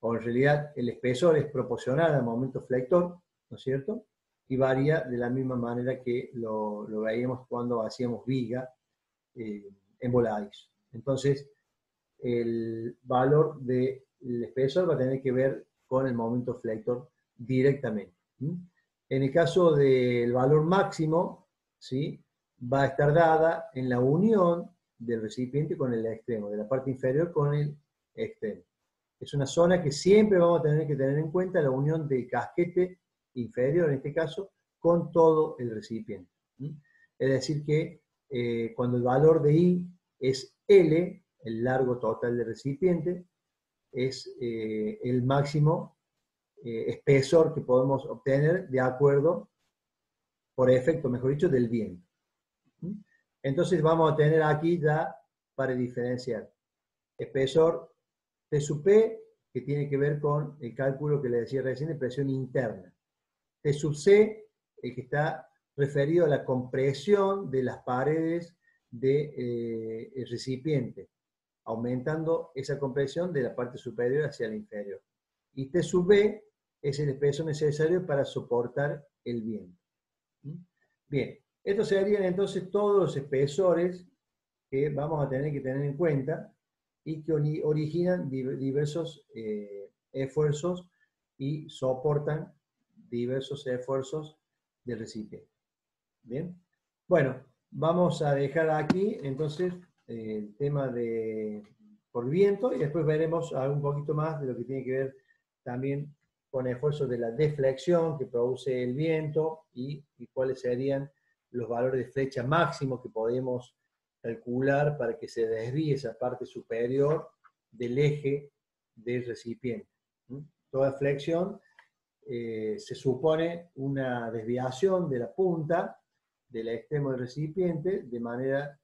O en realidad el espesor es proporcional al momento flector, ¿no es cierto? Y varía de la misma manera que lo veíamos cuando hacíamos viga en voladizo. Entonces, el valor del espesor va a tener que ver con el momento flector directamente. En el caso del valor máximo, ¿sí? Va a estar dada en la unión del recipiente con el extremo, de la parte inferior con el extremo. Es una zona que siempre vamos a tener que tener en cuenta, la unión del casquete inferior, en este caso, con todo el recipiente. Es decir que cuando el valor de I es L, el largo total del recipiente, es el máximo espesor que podemos obtener de acuerdo, por efecto, mejor dicho, del viento. Entonces vamos a tener aquí ya, para diferenciar, espesor T sub P, que tiene que ver con el cálculo que le decía recién de presión interna. T sub C, el que está referido a la compresión de las paredes del recipiente, aumentando esa compresión de la parte superior hacia la inferior. Y T sub B es el espesor necesario para soportar el viento. Bien, estos serían entonces todos los espesores que vamos a tener que tener en cuenta y que originan diversos esfuerzos y soportan diversos esfuerzos del recipiente. Bien, bueno, vamos a dejar aquí entonces el tema de por viento y después veremos un poquito más de lo que tiene que ver también con esfuerzos de la deflexión que produce el viento y cuáles serían los valores de flecha máximos que podemos calcular para que se desvíe esa parte superior del eje del recipiente. Toda flexión se supone una desviación de la punta del extremo del recipiente de manera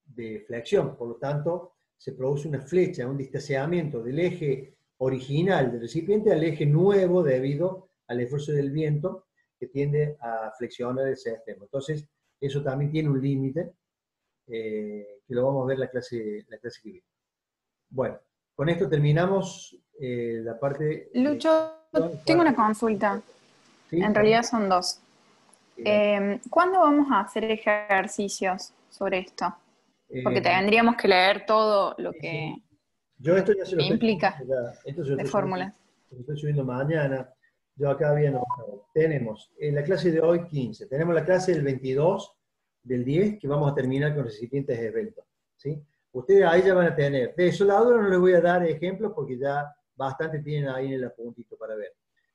de flexión, por lo tanto se produce una flecha, un distanciamiento del eje original del recipiente al eje nuevo debido al esfuerzo del viento que tiende a flexionar ese extremo. Entonces, eso también tiene un límite, que lo vamos a ver la clase que viene. Bueno, con esto terminamos la parte... Lucho, tengo una consulta. ¿Sí? En realidad son dos. ¿Cuándo vamos a hacer ejercicios sobre esto? Porque tendríamos que leer todo lo que yo esto ya se lo implica esto se lo de estoy fórmulas. Lo estoy subiendo mañana. Yo acá había notado. Tenemos en la clase de hoy 15. Tenemos la clase del 22 del 10 que vamos a terminar con recipientes esbeltos. ¿Sí? Ustedes ahí ya van a tener. De soldadura no les voy a dar ejemplos porque ya bastante tienen ahí en el apuntito para ver.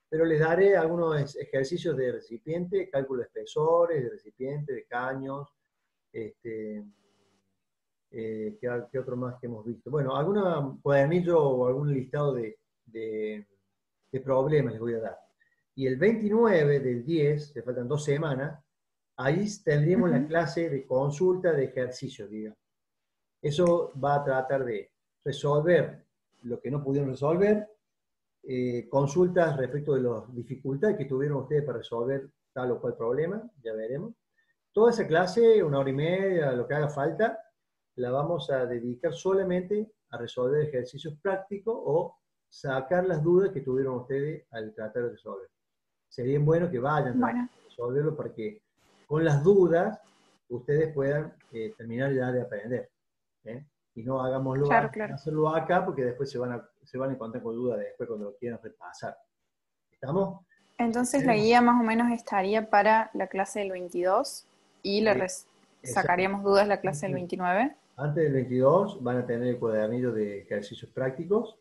Pero les daré algunos ejercicios de recipiente, cálculo de espesores, de recipiente, de caños, ¿qué otro más que hemos visto? Bueno, algún cuadernillo o algún listado de problemas les voy a dar. Y el 29 del 10, le faltan 2 semanas, ahí tendríamos la clase de consulta de ejercicios, digamos. Eso va a tratar de resolver lo que no pudieron resolver, consultas respecto de las dificultades que tuvieron ustedes para resolver tal o cual problema, ya veremos. Toda esa clase, 1 hora y media, lo que haga falta, la vamos a dedicar solamente a resolver ejercicios prácticos o sacar las dudas que tuvieron ustedes al tratar de resolver. Sería bueno que vayan a resolverlo para que con las dudas ustedes puedan terminar ya de aprender. Y no hagámoslo hacerlo acá porque después se van a encontrar con dudas después cuando lo quieran repasar. ¿Estamos? Entonces la guía más o menos estaría para la clase del 22 y le sacaríamos dudas la clase del 29. Antes del 22 van a tener el cuadernillo de ejercicios prácticos,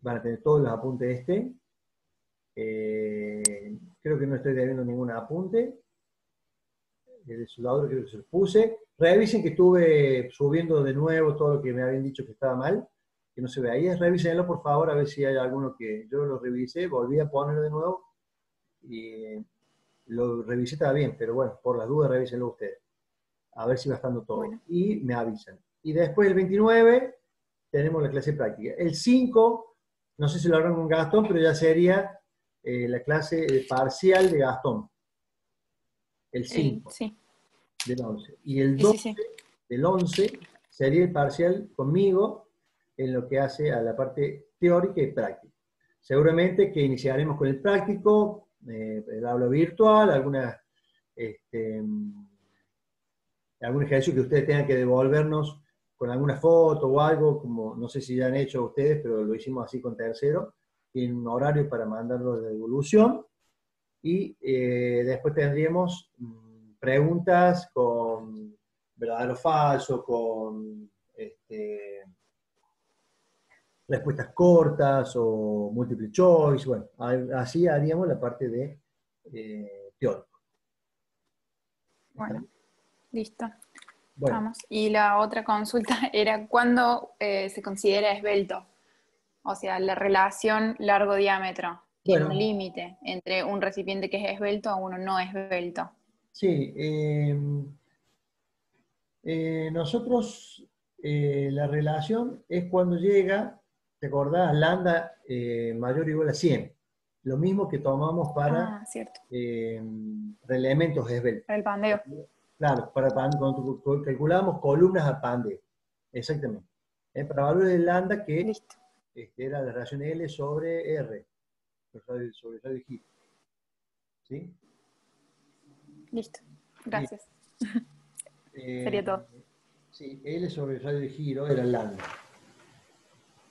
van a tener todos los apuntes creo que no estoy debiendo ningún apunte. De su lado creo que se los puse. Revisen que estuve subiendo de nuevo todo lo que me habían dicho que estaba mal, que no se veía. Revísenlo por favor a ver si hay alguno que yo lo revisé, volví a ponerlo de nuevo y lo revisé, estaba bien, pero bueno, por las dudas revísenlo ustedes. A ver si va estando todo. Bueno. Y me avisan. Y después el 29 tenemos la clase práctica. El 5, no sé si lo harán con Gastón, pero ya sería la clase parcial de Gastón. El 5 del 11. Y el 12 del 11 sería el parcial conmigo en lo que hace a la parte teórica y práctica. Seguramente que iniciaremos con el práctico, el aula virtual, algún ejercicio que ustedes tengan que devolvernos con alguna foto o algo, como no sé si ya han hecho ustedes, pero lo hicimos así con tercero, tienen un horario para mandarlo de devolución, y después tendríamos preguntas con verdadero o falso, con respuestas cortas o multiple choice, bueno, así haríamos la parte de teórico. Bueno, listo. Bueno. Vamos. Y la otra consulta era ¿cuándo se considera esbelto? O sea, la relación largo-diámetro. ¿Tiene un límite entre un recipiente que es esbelto a uno no esbelto? Sí. Nosotros, la relación es cuando llega, ¿te acordás? Lambda mayor o igual a 100. Lo mismo que tomamos para elementos esbeltos. Para el pandeo. Claro, cuando calculábamos columnas a pan de. Exactamente. Para valores de lambda que Listo, era la relación L sobre R, sobre radio de giro. ¿Sí? listo. Bien. Gracias. Sería todo. Sí, L sobre radio de giro era lambda.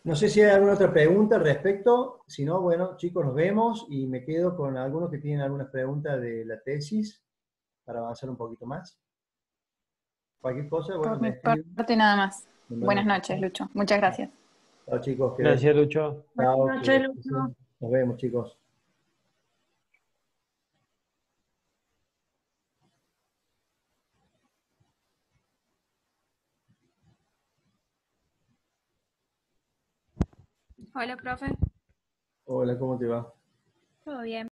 No sé si hay alguna otra pregunta al respecto. Si no, bueno, chicos, nos vemos y me quedo con algunos que tienen algunas preguntas de la tesis para avanzar un poquito más. Cualquier cosa, bueno, Por mi me escriben. parte nada más. Me Buenas mandan noches, mensaje. Lucho. Muchas gracias. Chao, chicos, Gracias, Lucho. Buenas chao, noches, que Lucho. nos vemos, chicos. Hola, profe. Hola, ¿cómo te va? ¿Todo bien?